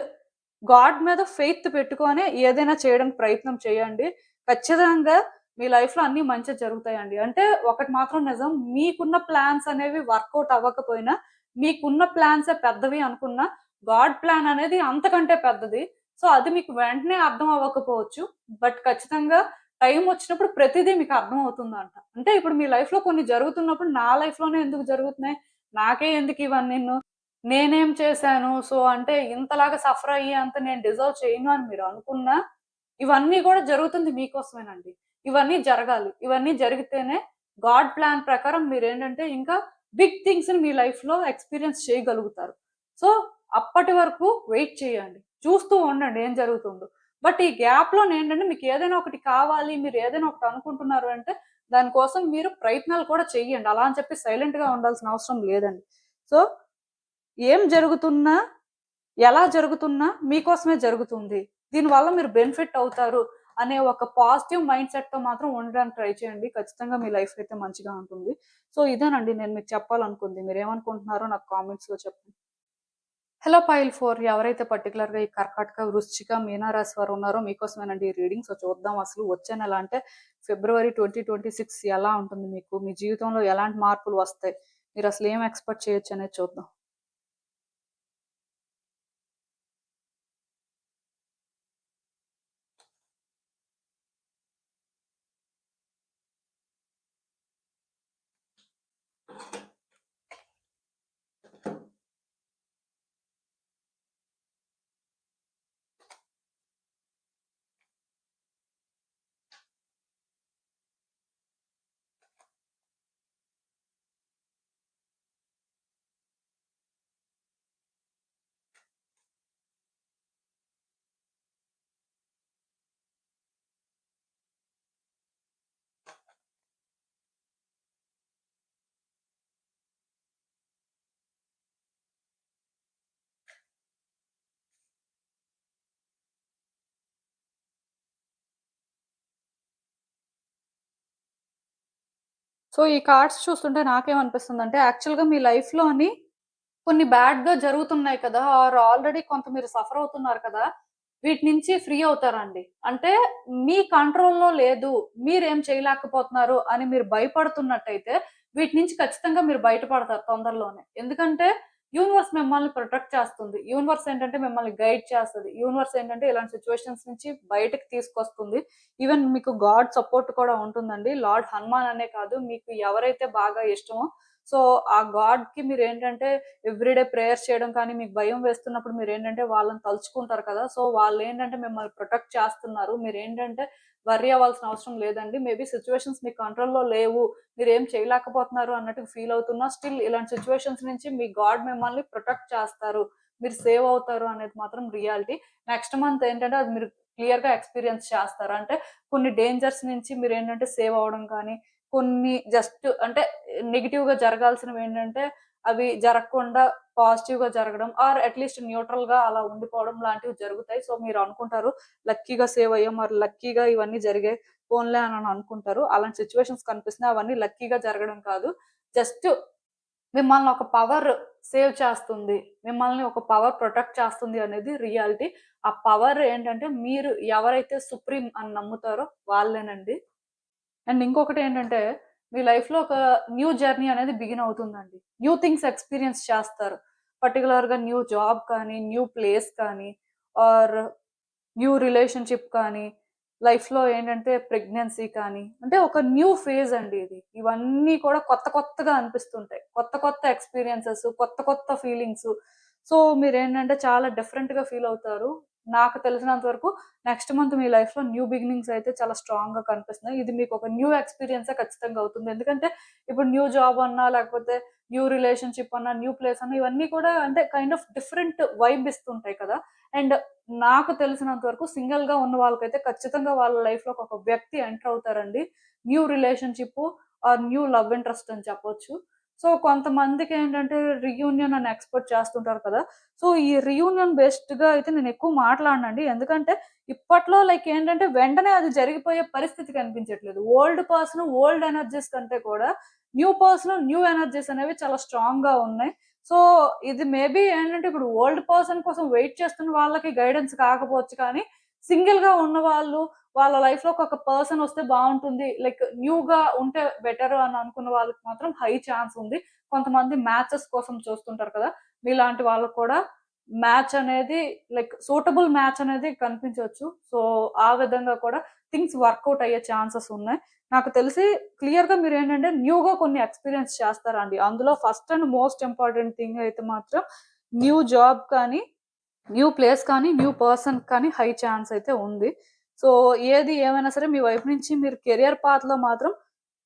Speaker 1: గాడ్ మీద ఫెయిత్ పెట్టుకొనే ఏదైనా చేయడానికి ప్రయత్నం చేయండి. ఖచ్చితంగా మీ లైఫ్‌లో అన్నీ మంచే జరుగుతాయండి. అంటే ఒకటి మాత్రం నిజం. మీకున్న ప్లాన్స్ అనేవి వర్కౌట్ అవ్వకపోయినా, మీకున్న ప్లాన్సే పెద్దవి అనుకున్నా, గాడ్ ప్లాన్ అనేది అంతకంటే పెద్దది. సో, అది మీకు వెంటనే అర్థం అవ్వకపోవచ్చు. బట్ ఖచ్చితంగా టైం వచ్చినప్పుడు ప్రతిదీ మీకు అర్థమవుతుందంట. అంటే ఇప్పుడు మీ లైఫ్‌లో కొన్ని జరుగుతున్నప్పుడు నా లైఫ్‌లోనే ఎందుకు జరుగుతున్నాయి? నాకే ఎందుకు ఇవన్నీను? నేనేం చేశాను? సో, అంటే ఇంతలాగా సఫర్ అయ్యేంత నేను డిజర్వ్ చేయను అని మీరు అనుకున్నా, ఇవన్నీ గూడా జరుగుతుంది మీకోసమేనండి. ఇవన్నీ జరగాలి. ఇవన్నీ జరిగితేనే గాడ్ ప్లాన్ ప్రకారం మీరేంటంటే ఇంకా బిగ్ థింగ్స్‌ని మీ లైఫ్‌లో ఎక్స్‌పీరియన్స్ చేయగలుగుతారు. సో, అప్పటి వరకు వెయిట్ చేయండి. చూస్తూ ఉండండి ఏం జరుగుతుందో. బట్ ఈ గ్యాప్‌లోనేంటంటే మీకేదైనా ఒకటి కావాలి, మీరు ఏదైనా ఒకటి అనుకుంటున్నారు అంటే దాని కోసం మీరు ప్రయత్నాలు కూడా చెయ్యండి. అలా అని చెప్పి సైలెంట్‌గా ఉండాల్సిన అవసరం లేదండి. సో ఏం జరుగుతున్నా, ఎలా జరుగుతున్నా మీకోసమే జరుగుతుంది. దీనివల్ల మీరు బెనిఫిట్ అవుతారు అనే ఒక పాజిటివ్ మైండ్ సెట్‌తో మాత్రం ఉండడానికి ట్రై చేయండి. ఖచ్చితంగా మీ లైఫ్ అయితే మంచిగా ఉంటుంది. సో, ఇదేనండి నేను మీకు చెప్పాలనుకుంది. మీరేమనుకుంటున్నారో నాకు కామెంట్స్‌లో చెప్పండి. హలో పైల్ 4 ఎవరైతే పర్టిక్యులర్‌గా ఈ కర్కాటక, వృశ్చిక, మీన రాశి వారు ఉన్నారో మీకోసమేనండి ఈ రీడింగ్. సో, చూద్దాం అసలు వచ్చే నెల అంటే ఫిబ్రవరి 2026 ఎలా ఉంటుంది మీకు? మీ జీవితంలో ఎలాంటి మార్పులు వస్తాయి? మీరసలు ఏం ఎక్స్‌పెక్ట్ చేయొచ్చనేది చూద్దాం. సో, ఈ కార్డ్స్ చూస్తుంటే నాకేమనిపిస్తుందంటే, యాక్చువల్‌గా మీ లైఫ్‌లోని కొన్ని బ్యాడ్‌గా జరుగుతున్నాయి కదా! ఆల్రెడీ కొంత మీరు సఫర్ అవుతున్నారు కదా! వీటి నుంచి ఫ్రీ అవుతారండి. అంటే మీ కంట్రోల్‌లో లేదు. మీరేం చేయలేకపోతున్నారు అని మీరు భయపడుతున్నట్టయితే, వీటి నుంచి ఖచ్చితంగా మీరు బయటపడతారు తొందరలోనే. ఎందుకంటే యూనివర్స్ మిమ్మల్ని ప్రొటెక్ట్ చేస్తుంది. యూనివర్స్ ఏంటంటే మిమ్మల్ని గైడ్ చేస్తది. యూనివర్స్ ఏంటంటే ఇలాంటి సిట్యుయేషన్స్ నుంచి బయటకి తీసుకొస్తుంది. ఈవెన్ మీకు గాడ్ సపోర్ట్ కూడా ఉంటుందండి. లార్డ్ హనుమాన్ అనే కాదు, మీకు ఎవరైతే బాగా ఇష్టమో సో, ఆ గాడ్‌కి మీరేంటంటే ఎవ్రీడే ప్రేయర్స్ చేయడం కానీ, మీకు భయం వేస్తున్నప్పుడు మీరేంటంటే వాళ్ళని తలుచుకుంటారు కదా! సో, వాళ్ళేంటంటే మిమ్మల్ని ప్రొటెక్ట్ చేస్తున్నారు. మీరేంటంటే వర్రీ అవ్వాల్సిన అవసరం లేదండి. మేబీ సిట్యుయేషన్స్ మీ కంట్రోల్‌లో లేవు. మీరేం చేయలేకపోతున్నారు అన్నట్టుగా ఫీల్ అవుతున్నా, స్టిల్ ఇలాంటి సిట్యుయేషన్స్ నుంచి మీ గాడ్ మిమ్మల్ని ప్రొటెక్ట్ చేస్తారు. మీరు సేవ్ అవుతారు అనేది మాత్రం రియాలిటీ. నెక్స్ట్ మంత్ ఏంటంటే అది మీరు క్లియర్‌గా ఎక్స్‌పీరియన్స్ చేస్తారు. అంటే కొన్ని డేంజర్స్ నుంచి మీరేంటంటే సేవ్ అవ్వడం కానీ, కొన్ని జస్ట్ అంటే నెగెటివ్‌గా జరగాల్సినవేంటంటే అవి జరగకుండా పాజిటివ్‌గా జరగడం ఆర్ అట్‌లీస్ట్ న్యూట్రల్‌గా అలా ఉండిపోవడం లాంటివి జరుగుతాయి. సో, మీరు అనుకుంటారు లక్కీగా సేవ్ అయ్యాం. మరి లక్కీగా ఇవన్నీ జరిగాయి. పోన్లే అని అనుకుంటారు. అలాంటి సిట్యుయేషన్స్ కనిపిస్తున్నాయి. అవన్నీ లక్కీగా జరగడం కాదు. జస్ట్ మిమ్మల్ని ఒక పవర్ సేవ్ చేస్తుంది, మిమ్మల్ని ఒక పవర్ ప్రొటెక్ట్ చేస్తుంది అనేది రియాలిటీ. ఆ పవర్ ఏంటంటే మీరు ఎవరైతే సుప్రీం అని నమ్ముతారో వాళ్ళేనండి. అండ్ ఇంకొకటి ఏంటంటే మీ లైఫ్లో ఒక న్యూ జర్నీ అనేది బిగిన్ అవుతుందండి. న్యూ థింగ్స్ ఎక్స్పీరియన్స్ చేస్తారు. పర్టికులర్గా న్యూ జాబ్ కానీ, న్యూ ప్లేస్ కానీ, ఆర్ న్యూ రిలేషన్షిప్ కానీ, లైఫ్‌లో ఏంటంటే ప్రెగ్నెన్సీ కానీ, అంటే ఒక న్యూ ఫేజ్ అండి ఇది. ఇవన్నీ కూడా కొత్త కొత్తగా అనిపిస్తుంటాయి. కొత్త కొత్త ఎక్స్‌పీరియన్సెస్, కొత్త కొత్త ఫీలింగ్స్. సో, మీరేంటంటే చాలా డిఫరెంట్‌గా ఫీల్ అవుతారు. నాకు తెలిసినంత వరకు నెక్స్ట్ మంత్ మీ లైఫ్‌లో న్యూ బిగినింగ్స్ అయితే చాలా స్ట్రాంగ్‌గా కనిపిస్తున్నాయి. ఇది మీకు ఒక న్యూ ఎక్స్‌పీరియన్సే ఖచ్చితంగా అవుతుంది. ఎందుకంటే ఇప్పుడు న్యూ జాబ్ అన్నా, లేకపోతే న్యూ రిలేషన్‌షిప్ అన్నా, న్యూ ప్లేస్ అన్నా ఇవన్నీ కూడా అంటే కైండ్ ఆఫ్ డిఫరెంట్ వైబ్ ఇస్తుంటాయి కదా! అండ్ నాకు తెలిసినంత వరకు సింగిల్‌గా ఉన్న వాళ్ళకైతే ఖచ్చితంగా వాళ్ళ లైఫ్‌లోకి ఒక వ్యక్తి ఎంటర్ అవుతారండి. New relationship or new love interest అని చెప్పొచ్చు. సో, కొంతమందికేంటంటే రీయూనియన్ అని ఎక్స్‌పెక్ట్ చేస్తుంటారు కదా! సో, ఈ రీయూనియన్ బేస్డ్‌గా అయితే నేను ఎక్కువ మాట్లాడనండి. ఎందుకంటే ఇప్పట్లో లైక్ ఏంటంటే వెంటనే అది జరిగిపోయే పరిస్థితి కనిపించట్లేదు. ఓల్డ్ పర్సన్, ఓల్డ్ ఎనర్జీస్ కంటే కూడా న్యూ పర్సన్, న్యూ ఎనర్జీస్ అనేవి చాలా స్ట్రాంగ్‌గా ఉన్నాయి. సో, ఇది మేబీ ఏంటంటే ఇప్పుడు ఓల్డ్ పర్సన్ కోసం వెయిట్ చేస్తున్న వాళ్ళకి గైడెన్స్ కాకపోవచ్చు కానీ, సింగిల్‌గా ఉన్నవాళ్ళు వాళ్ళ లైఫ్‌లోకి ఒక పర్సన్ వస్తే బావుంటుంది. లైక్ న్యూగా ఉంటే బెటర్ అని అనుకున్న వాళ్ళకి మాత్రం హై ఛాన్స్ ఉంది. కొంతమంది మ్యాచెస్ కోసం చూస్తుంటారు కదా! మీలాంటి వాళ్ళకి కూడా మ్యాచ్ అనేది లైక్ సూటబుల్ మ్యాచ్ అనేది కనిపించొచ్చు. సో, ఆ విధంగా కూడా థింగ్స్ వర్కౌట్ అయ్యే ఛాన్సెస్ ఉన్నాయి. నాకు తెలిసి క్లియర్‌గా మీరేంటంటే న్యూగా కొన్ని ఎక్స్‌పీరియన్స్ చేస్తారండి. అందులో first and most important thing అయితే మాత్రం న్యూ జాబ్ కానీ, న్యూ ప్లేస్ కానీ, న్యూ పర్సన్ కానీ హై ఛాన్స్ అయితే ఉంది. సో, ఏది ఏమైనా సరే మీ వైపు నుంచి మీరు కెరియర్ పాత్‌లో మాత్రం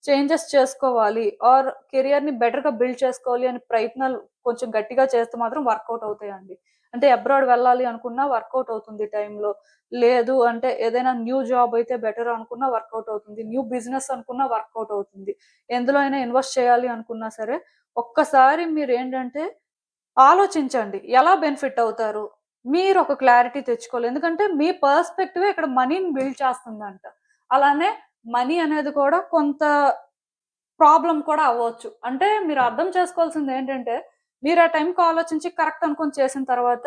Speaker 1: చేంజెస్ చేసుకోవాలి. ఆర్ కెరియర్‌ని బెటర్‌గా బిల్డ్ చేసుకోవాలి అని ప్రయత్నాలు కొంచెం గట్టిగా చేస్తే మాత్రం వర్కౌట్ అవుతాయండి. అంటే అబ్రాడ్ వెళ్ళాలి అనుకున్నా వర్కౌట్ అవుతుంది ఈ టైంలో. లేదు అంటే ఏదైనా న్యూ జాబ్ అయితే బెటర్ అనుకున్నా వర్కౌట్ అవుతుంది. న్యూ బిజినెస్ అనుకున్నా వర్కౌట్ అవుతుంది. ఎందులో అయినా ఇన్వెస్ట్ చేయాలి అనుకున్నా సరే, ఒక్కసారి మీరేంటంటే ఆలోచించండి. ఎలా బెనిఫిట్ అవుతారు? మీరొక క్లారిటీ తెచ్చుకోవాలి. ఎందుకంటే మీ పర్స్‌పెక్టివే ఇక్కడ మనీని బిల్డ్ చేస్తుందంట. అలానే మనీ అనేది కూడా కొంత ప్రాబ్లమ్ కూడా అవ్వచ్చు. అంటే మీరు అర్థం చేసుకోవాల్సిందేంటంటే, మీరు ఆ టైంకి ఆలోచించి కరెక్ట్ అనుకోని చేసిన తర్వాత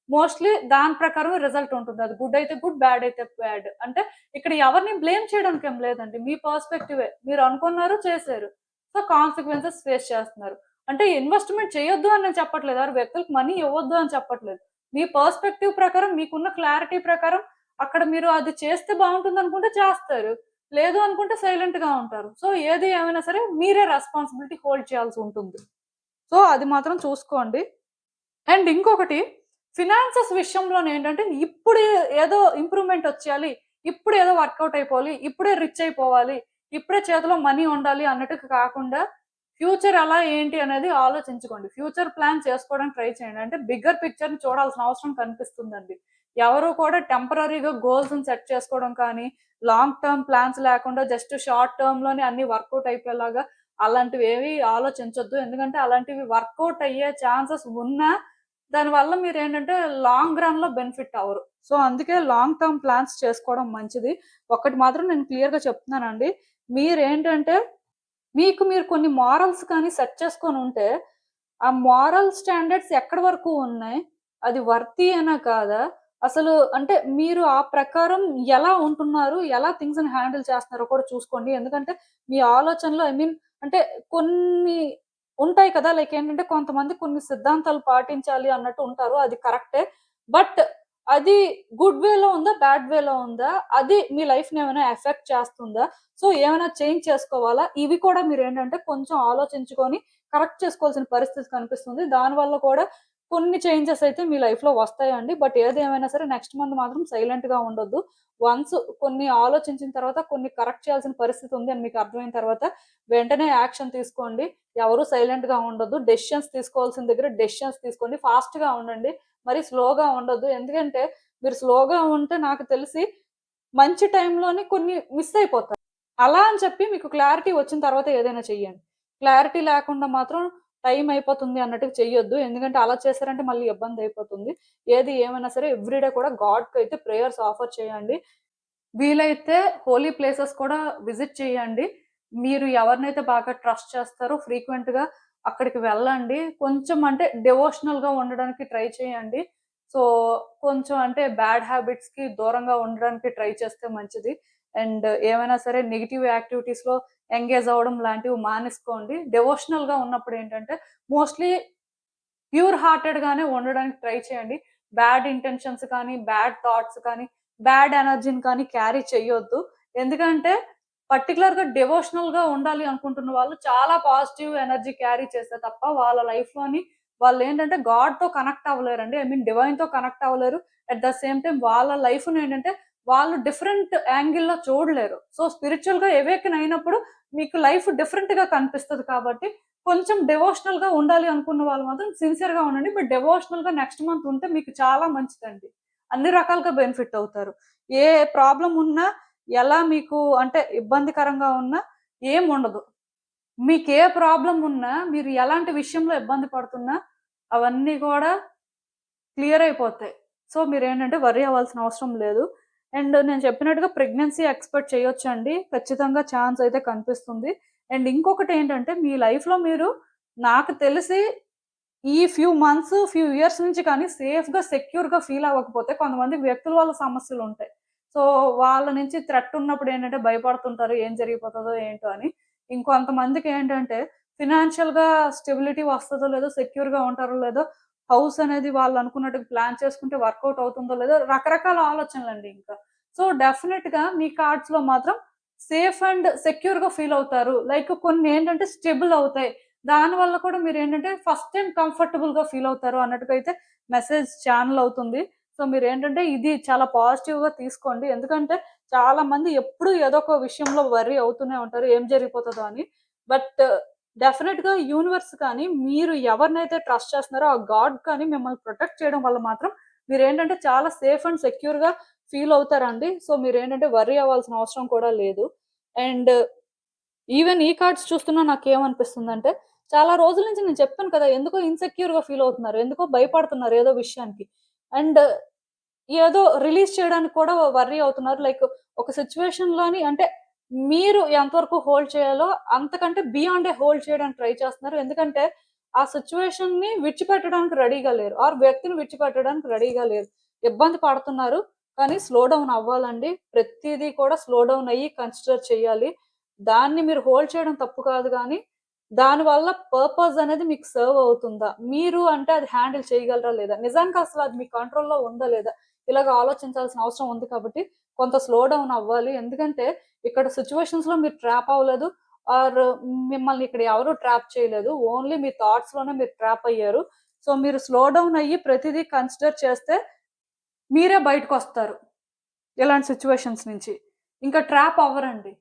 Speaker 1: మోస్ట్‌లీ దాని ప్రకారమే రిజల్ట్ ఉంటుంది. అది గుడ్ అయితే గుడ్, బ్యాడ్ అయితే బ్యాడ్. అంటే ఇక్కడ ఎవరిని బ్లేమ్ చేయడానికి ఏం లేదండి. మీ పర్స్‌పెక్టివే. మీరు అనుకున్నారు, చేశారు. సో, కాన్సిక్వెన్సెస్ ఫేస్ చేస్తున్నారు. అంటే ఇన్వెస్ట్‌మెంట్ చేయొద్దు అని నేను చెప్పట్లేదు. ఆర్ వ్యక్తులకు మనీ ఇవ్వొద్దు అని చెప్పట్లేదు. మీ పర్స్‌పెక్టివ్ ప్రకారం మీకున్న క్లారిటీ ప్రకారం అక్కడ మీరు అది చేస్తే బావుంటుందనుకుంటే చేస్తారు. లేదు అనుకుంటే సైలెంట్‌గా ఉంటారు. సో, ఏది ఏమైనా సరే మీరే రెస్పాన్సిబిలిటీ హోల్డ్ చేయాల్సి ఉంటుంది. సో, అది మాత్రం చూసుకోండి. అండ్ ఇంకొకటి ఫినాన్సెస్ విషయంలోనేంటంటే ఇప్పుడు ఏదో ఇంప్రూవ్‌మెంట్ వచ్చేయాలి. ఇప్పుడు ఏదో వర్కౌట్ అయిపోవాలి. ఇప్పుడే రిచ్ అయిపోవాలి. ఇప్పుడే చేతిలో మనీ ఉండాలి అన్నట్టుగా కాకుండా ఫ్యూచర్ ఎలా ఏంటి అనేది ఆలోచించుకోండి. ఫ్యూచర్ ప్లాన్ చేసుకోవడానికి ట్రై చేయండి. అంటే బిగ్గర్ పిక్చర్‌ని చూడాల్సిన అవసరం కనిపిస్తుందండి. ఎవరు కూడా టెంపరరీగా గోల్స్‌ని సెట్ చేసుకోవడం కానీ, లాంగ్ టర్మ్ ప్లాన్స్ లేకుండా జస్ట్ షార్ట్ టర్మ్‌లోనే అన్నీ వర్కౌట్ అయిపోయేలాగా అలాంటివేవి ఆలోచించొద్దు. ఎందుకంటే అలాంటివి వర్కౌట్ అయ్యే ఛాన్సెస్ ఉన్నా దానివల్ల మీరేంటంటే లాంగ్ రన్‌లో బెనిఫిట్ అవ్వరు. సో, అందుకే లాంగ్ టర్మ్ ప్లాన్స్ చేసుకోవడం మంచిది. ఒక్కటి మాత్రం నేను క్లియర్‌గా చెప్తున్నానండి. మీరేంటంటే మీకు మీరు కొన్ని మోరల్స్ కానీ సెట్ చేసుకొనుంటే, ఆ మోరల్ స్టాండర్డ్స్ ఎక్కడి వరకు ఉన్నాయి? అది వర్తీయేనా కాదా? అసలు అంటే మీరు ఆ ప్రకారం ఎలా ఉంటున్నారు? ఎలా థింగ్స్‌ని హ్యాండిల్ చేస్తున్నారో కూడా చూసుకోండి. ఎందుకంటే మీ ఆలోచనలు ఐ మీన్ అంటే కొన్ని ఉంటాయి కదా! లైక్ ఏంటంటే కొంతమంది కొన్ని సిద్ధాంతాలు పాటించాలి అన్నట్టు ఉంటారు. అది కరెక్టే. బట్ అది గుడ్ వేలో ఉందా? బ్యాడ్ వేలో ఉందా? అది మీ లైఫ్‌ని ఏమైనా ఎఫెక్ట్ చేస్తుందా? సో, ఏమైనా చేంజ్ చేసుకోవాలా? ఇవి కూడా మీరేంటంటే కొంచెం ఆలోచించుకొని కరెక్ట్ చేసుకోవాల్సిన పరిస్థితి కనిపిస్తుంది. దానివల్ల కూడా కొన్ని చేంజెస్ అయితే మీ లైఫ్‌లో వస్తాయండి. బట్ ఏదేమైనా సరే నెక్స్ట్ మంత్ మాత్రం సైలెంట్‌గా ఉండొద్దు. వన్స్ కొన్ని ఆలోచించిన తర్వాత కొన్ని కరెక్ట్ చేయాల్సిన పరిస్థితి ఉంది అని మీకు అర్థమైన తర్వాత వెంటనే యాక్షన్ తీసుకోండి. ఎవరు సైలెంట్‌గా ఉండొద్దు. డెసిషన్స్ తీసుకోవాల్సిన దగ్గర డెసిషన్స్ తీసుకోండి. ఫాస్ట్‌గా ఉండండి. మరి స్లోగా ఉండొద్దు. ఎందుకంటే మీరు స్లోగా ఉంటే నాకు తెలిసి మంచి టైంలోనే కొన్ని మిస్ అయిపోతారు. అలా అని చెప్పి మీకు క్లారిటీ వచ్చిన తర్వాత ఏదైనా చెయ్యండి. క్లారిటీ లేకుండా మాత్రం టైం అయిపోతుంది అన్నట్టుగా చెయ్యొద్దు. ఎందుకంటే అలా చేశారంటే మళ్ళీ ఇబ్బందయిపోతుంది. ఏది ఏమైనా సరే ఎవ్రీ డే కూడా గాడ్‌కైతే ప్రేయర్స్ ఆఫర్ చేయండి. వీలైతే హోలీ ప్లేసెస్ కూడా విజిట్ చేయండి. మీరు ఎవరినైతే బాగా ట్రస్ట్ చేస్తారో ఫ్రీక్వెంట్‌గా అక్కడికి వెళ్ళండి. కొంచెం అంటే డివోషనల్‌గా ఉండడానికి ట్రై చేయండి. సో, కొంచెం అంటే బ్యాడ్ హ్యాబిట్స్‌కి దూరంగా ఉండడానికి ట్రై చేస్తే మంచిది. అండ్ ఏమైనా సరే నెగెటివ్ యాక్టివిటీస్‌లో ఎంగేజ్ అవ్వడం లాంటివి మానేసుకోండి. డివోషనల్‌గా ఉన్నప్పుడు ఏంటంటే మోస్ట్‌లీ ప్యూర్ హార్టెడ్‌గానే ఉండడానికి ట్రై చేయండి. బ్యాడ్ ఇంటెన్షన్స్ కానీ, బ్యాడ్ థాట్స్ కానీ, బ్యాడ్ ఎనర్జీని కానీ క్యారీ చెయ్యొద్దు. ఎందుకంటే పర్టిక్యులర్‌గా డివోషనల్‌గా ఉండాలి అనుకుంటున్న వాళ్ళు చాలా పాజిటివ్ ఎనర్జీ క్యారీ చేస్తే తప్ప వాళ్ళ లైఫ్‌లోని వాళ్ళేంటంటే గాడ్‌తో కనెక్ట్ అవ్వలేరండి. ఐ మీన్ డివైన్‌తో కనెక్ట్ అవ్వలేరు. అట్ ద సేమ్ టైమ్ వాళ్ళ లైఫ్‌నేంటంటే వాళ్ళు డిఫరెంట్ యాంగిల్‌లో చూడలేరు. సో, స్పిరిచ్యువల్‌గా అవేకెన్ అయినప్పుడు మీకు లైఫ్ డిఫరెంట్‌గా కనిపిస్తది కాబట్టి కొంచెం డివోషనల్‌గా ఉండాలి అనుకున్న వాళ్ళు మాత్రం సిన్సియర్‌గా ఉండండి. బట్ డివోషనల్‌గా నెక్స్ట్ మంత్ ఉంటే మీకు చాలా మంచిదండి. అన్ని రకాలుగా బెనిఫిట్ అవుతారు. ఏ ప్రాబ్లమ్ ఉన్నా, ఎలా మీకు అంటే ఇబ్బందికరంగా ఉన్నా ఏముండదు. మీకే ప్రాబ్లమ్ ఉన్నా, మీరు ఎలాంటి విషయంలో ఇబ్బంది పడుతున్నా అవన్నీ గూడా క్లియర్ అయిపోతాయి. సో, మీరేంటంటే వర్రీ అవ్వాల్సిన అవసరం లేదు. అండ్ నేను చెప్పినట్టుగా ప్రెగ్నెన్సీ ఎక్స్‌పెక్ట్ చేయొచ్చండి. ఖచ్చితంగా ఛాన్స్ అయితే కనిపిస్తుంది. అండ్ ఇంకొకటేంటంటే మీ లైఫ్‌లో మీరు నాకు తెలిసి ఈ ఫ్యూ మంత్స్, ఫ్యూ ఇయర్స్ నుంచి కానీ సేఫ్‌గా, సెక్యూర్‌గా ఫీల్ అవ్వకపోతే కొంతమంది వ్యక్తుల వల్ల సమస్యలుంటాయి. సో, వాళ్ళ నుంచి థ్రెట్ ఉన్నప్పుడు ఏంటంటే భయపడుతుంటారు. ఏం జరిగిపోతదో ఏంటో అని. ఇంకొంతమందికేంటంటే ఫినాన్షియల్‌గా స్టెబిలిటీ వస్తదో లేదో, సెక్యూర్‌గా ఉంటారో లేదో, హౌస్ అనేది వాళ్ళు అనుకున్నట్టుగా ప్లాన్ చేసుకుంటే వర్కౌట్ అవుతుందో లేదో రకరకాల ఆలోచనలండి ఇంకా. సో, డెఫినిట్‌గా మీ కార్డ్స్‌లో మాత్రం సేఫ్ అండ్ సెక్యూర్‌గా ఫీల్ అవుతారు. లైక్ కొన్నేంటంటే స్టెబుల్ అవుతాయి. దానివల్ల కూడా మీరేంటంటే ఫస్ట్ టైమ్ కంఫర్టబుల్‌గా ఫీల్ అవుతారు అన్నట్టుగా అయితే మెసేజ్ ఛానెల్ అవుతుంది. సో, మీరేంటంటే ఇది చాలా పాజిటివ్‌గా తీసుకోండి. ఎందుకంటే చాలా మంది ఎప్పుడూ ఏదో ఒక విషయంలో వర్రీ అవుతూనే ఉంటారు. ఏం జరిగిపోతదో అని. బట్ డెఫినిట్‌గా యూనివర్స్ కానీ, మీరు ఎవరినైతే ట్రస్ట్ చేస్తున్నారో ఆ గాడ్ కానీ మిమ్మల్ని ప్రొటెక్ట్ చేయడం వల్ల మాత్రం మీరేంటంటే చాలా సేఫ్ అండ్ సెక్యూర్‌గా ఫీల్ అవుతారండి. సో, మీరేంటంటే వర్రీ అవ్వాల్సిన అవసరం కూడా లేదు. అండ్ ఈవెన్ ఈ కార్డ్స్ చూస్తున్నా నాకేమనిపిస్తుందంటే, చాలా రోజుల నుంచి నేను చెప్పాను కదా! ఎందుకో ఇన్‌సెక్యూర్‌గా ఫీల్ అవుతున్నారు. ఎందుకో భయపడుతున్నారు ఏదో విషయానికి. అండ్ ఏదో రిలీజ్ చేయడానికి కూడా వర్రీ అవుతున్నారు. లైక్ ఒక సిట్యుయేషన్‌లోని అంటే మీరు ఎంతవరకు హోల్డ్ చేయాలో అంతకంటే బియాండే హోల్డ్ చేయడానికి ట్రై చేస్తున్నారు. ఎందుకంటే ఆ సిట్యుయేషన్‌ని విడిచిపెట్టడానికి రెడీగా లేరు. ఆర్ వ్యక్తిని విడిచిపెట్టడానికి రెడీగా లేరు. ఇబ్బంది పడుతున్నారు. కానీ స్లో డౌన్ అవ్వాలండి. ప్రతీదీ కూడా స్లో డౌన్ అయ్యి కన్సిడర్ చేయాలి. దాన్ని మీరు హోల్డ్ చేయడం తప్పు కాదు గానీ, దానివల్ల పర్పస్ అనేది మీకు సర్వ్ అవుతుందా? మీరు అంటే అది హ్యాండిల్ చేయగలరా లేదా? నిజానికి అసలు అది మీ కంట్రోల్‌లో ఉందా లేదా? ఇలాగ ఆలోచించాల్సిన అవసరం ఉంది కాబట్టి, కొంత స్లో డౌన్ అవ్వాలి. ఎందుకంటే, ఇక్కడ సిట్యుయేషన్స్‌లో మీరు ట్రాప్ అవ్వలేదు. ఆర్ మిమ్మల్ని ఇక్కడ ఎవరు ట్రాప్ చేయలేదు. ఓన్లీ మీ థాట్స్‌లోనే మీరు ట్రాప్ అయ్యారు. సో, మీరు స్లో డౌన్ అయ్యి ప్రతిదీ కన్సిడర్ చేస్తే మీరే బయటకొస్తారు. ఇలాంటి సిట్యుయేషన్స్ నుంచి. ఇంకా ట్రాప్ అవ్వరండి.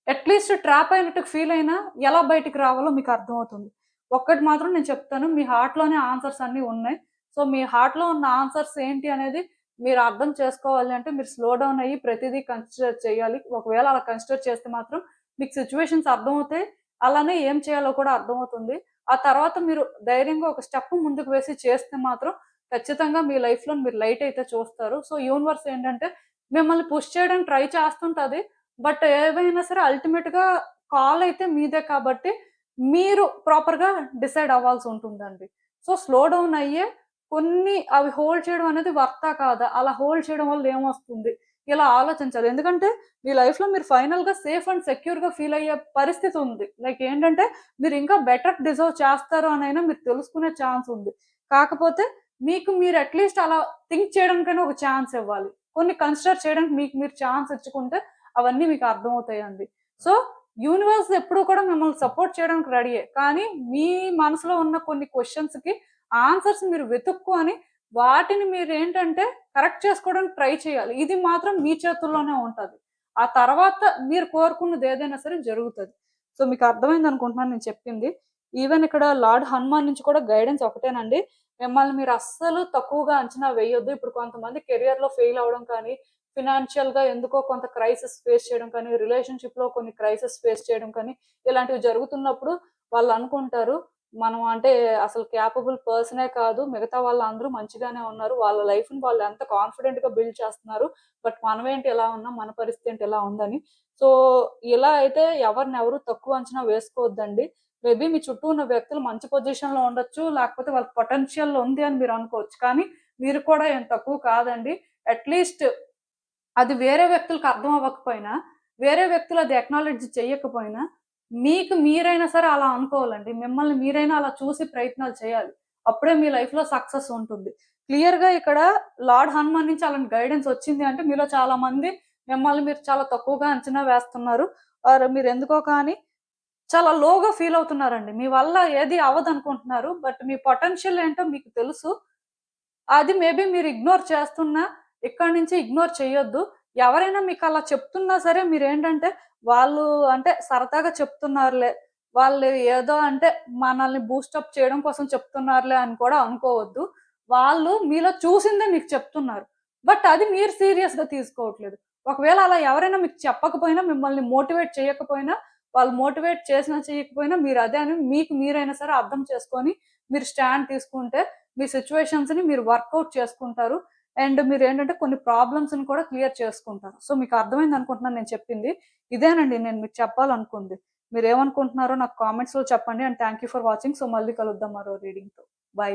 Speaker 1: అట్‌లీస్ట్ ట్రాప్ అయినట్టు ఫీల్ అయినా ఎలా బయటికి రావాలో మీకు అర్థమవుతుంది. ఒక్కటి మాత్రం నేను చెప్తాను. మీ హార్ట్‌లోనే ఆన్సర్స్ అన్నీ ఉన్నాయి. సో, మీ హార్ట్‌లో ఉన్న ఆన్సర్స్ ఏంటి అనేది మీరు అర్థం చేసుకోవాలి అంటే మీరు స్లో డౌన్ అయ్యి ప్రతిదీ కన్సిడర్ చేయాలి. ఒకవేళ అలా కన్సిడర్ చేస్తే మాత్రం మీకు సిట్యుయేషన్స్ అర్థమవుతాయి. అలానే ఏం చేయాలో కూడా అర్థమవుతుంది. ఆ తర్వాత మీరు ధైర్యంగా ఒక స్టెప్ ముందుకు వేసి చేస్తే మాత్రం ఖచ్చితంగా మీ లైఫ్‌లో మీరు లైట్ అయితే చూస్తారు. సో, యూనివర్స్ ఏంటంటే మిమ్మల్ని పుష్ చేయడానికి ట్రై చేస్తుంటది. బట్ ఏవైనా సరే అల్టిమేట్‌గా కాల్ అయితే మీదే కాబట్టి, మీరు ప్రాపర్‌గా డిసైడ్ అవ్వాల్సుంటుందండి. సో, స్లో డౌన్ అయ్యే కొన్ని అవి హోల్డ్ చేయడం అనేది వర్తా కాదా? అలా హోల్డ్ చేయడం వల్ల ఏమొస్తుంది? ఇలా ఆలోచించాలి. ఎందుకంటే, మీ లైఫ్‌లో మీరు ఫైనల్‌గా సేఫ్ అండ్ సెక్యూర్‌గా ఫీల్ అయ్యే పరిస్థితి ఉంది. లైక్ ఏంటంటే, మీరు ఇంకా బెటర్ డిజర్వ్ చేస్తారు అనైనా మీరు తెలుసుకునే ఛాన్స్ ఉంది. కాకపోతే మీకు మీరు అట్‌లీస్ట్ అలా థింక్ చేయడానికైనా ఒక ఛాన్స్ ఇవ్వాలి. కొన్ని కన్సిడర్ చేయడానికి మీకు మీరు ఛాన్స్ ఇచ్చుకుంటే అవన్నీ మీకు అర్థమవుతాయండి. సో, యూనివర్స్ ఎప్పుడూ కూడా మిమ్మల్ని సపోర్ట్ చేయడానికి రెడీయే. కానీ మీ మనసులో ఉన్న కొన్ని క్వెషన్స్‌కి ఆన్సర్స్ మీరు వెతుక్కొని వాటిని మీరేంటంటే కరెక్ట్ చేసుకోవడానికి ట్రై చేయాలి. ఇది మాత్రం మీ చేతుల్లోనే ఉంటది. ఆ తర్వాత మీరు కోరుకున్నది ఏదైనా సరే జరుగుతది. సో, మీకు అర్థమైందనుకుంటున్నాను నేను చెప్పింది. ఈవెన్ ఇక్కడ లార్డ్ హనుమాన్ నుంచి కూడా గైడెన్స్ ఒకటేనండి. మిమ్మల్ని మీరు అస్సలు తక్కువగా అంచనా వేయొద్దు. ఇప్పుడు కొంతమంది కెరియర్‌లో ఫెయిల్ అవ్వడం కానీ, ఫినాన్షియల్‌గా ఎందుకో కొంత క్రైసిస్ ఫేస్ చేయడం కానీ, రిలేషన్‌షిప్‌లో కొన్ని క్రైసిస్ ఫేస్ చేయడం కానీ, ఇలాంటివి జరుగుతున్నప్పుడు వాళ్ళనుకుంటారు, మనం అంటే అసలు క్యాపబుల్ పర్సనే కాదు. మిగతా వాళ్ళందరూ మంచిగానే ఉన్నారు. వాళ్ళ లైఫ్‌ని వాళ్ళు ఎంత కాన్ఫిడెంట్‌గా బిల్డ్ చేస్తున్నారు. బట్ మనమేంటి ఇలా ఉన్నాం, మన పరిస్థితి ఏంటి ఇలా ఉందని. సో, ఇలా అయితే ఎవరినెవరు తక్కువ అంచనా వేసుకోవద్దండి. మేబీ మీ చుట్టూ ఉన్న వ్యక్తులు మంచి పొజిషన్‌లో ఉండొచ్చు. లేకపోతే వాళ్ళకి పొటెన్షియల్ ఉంది అని మీరు అనుకోవచ్చు. కానీ మీరు కూడా ఏం తక్కువ కాదండి. అట్‌లీస్ట్ అది వేరే వ్యక్తులకు అర్థం అవ్వకపోయినా, వేరే వ్యక్తులు అది అక్నాలెడ్జ్ చెయ్యకపోయినా, మీకు మీరైనా సరే అలా అనుకోవాలండి. మిమ్మల్ని మీరైనా అలా చూసి ప్రయత్నాలు చేయాలి. అప్పుడే మీ లైఫ్‌లో సక్సెస్ ఉంటుంది. క్లియర్‌గా ఇక్కడ లార్డ్ హనుమాన్ నుంచి అలాంటి గైడెన్స్ వచ్చింది అంటే మీలో చాలా మంది మిమ్మల్ని మీరు చాలా తక్కువగా అంచనా వేస్తున్నారు. ఆర్ మీరెందుకో కానీ చాలా లోగా ఫీల్ అవుతున్నారండి. మీ వల్ల ఏది అవ్వదనుకుంటున్నారు. బట్ మీ పొటెన్షియల్ ఏంటో మీకు తెలుసు. అది మేబీ మీరు ఇగ్నోర్ చేస్తున్నా, ఇక్కడి నుంచి ఇగ్నోర్ చేయొద్దు. ఎవరైనా మీకలా చెప్తున్నా సరే మీరేంటంటే, వాళ్ళు అంటే సరదాగా చెప్తున్నారులే, వాళ్ళు ఏదో అంటే మనల్ని బూస్టప్ చేయడం కోసం చెప్తున్నారులే అని కూడా అనుకోవద్దు. వాళ్ళు మీలో చూసిందే మీకు చెప్తున్నారు. బట్ అది మీరు సీరియస్‌గా తీసుకోవట్లేదు. ఒకవేళ అలా ఎవరైనా మీకు చెప్పకపోయినా, మిమ్మల్ని మోటివేట్ చేయకపోయినా, వాళ్ళు మోటివేట్ చేసినా చేయకపోయినా మీరు అదే అని మీకు మీరైనా సరే అర్థం చేసుకొని, మీరు స్టాండ్ తీసుకుంటే మీ సిట్యుయేషన్స్‌ని మీరు వర్కౌట్ చేసుకుంటారు. అండ్ మీరేంటంటే కొన్ని ప్రాబ్లమ్స్‌ని కూడా క్లియర్ చేసుకుంటారు. సో, మీకు అర్థమైంది అనుకుంటున్నాను నేను చెప్పింది. ఇదేనండి నేను మీకు చెప్పాలనుకుంది. మీరేమనుకుంటున్నారో నాకు కామెంట్స్‌లో చెప్పండి. And thank you for watching. So, మళ్ళీ కలుద్దాం మరో రీడింగ్‌తో. బై.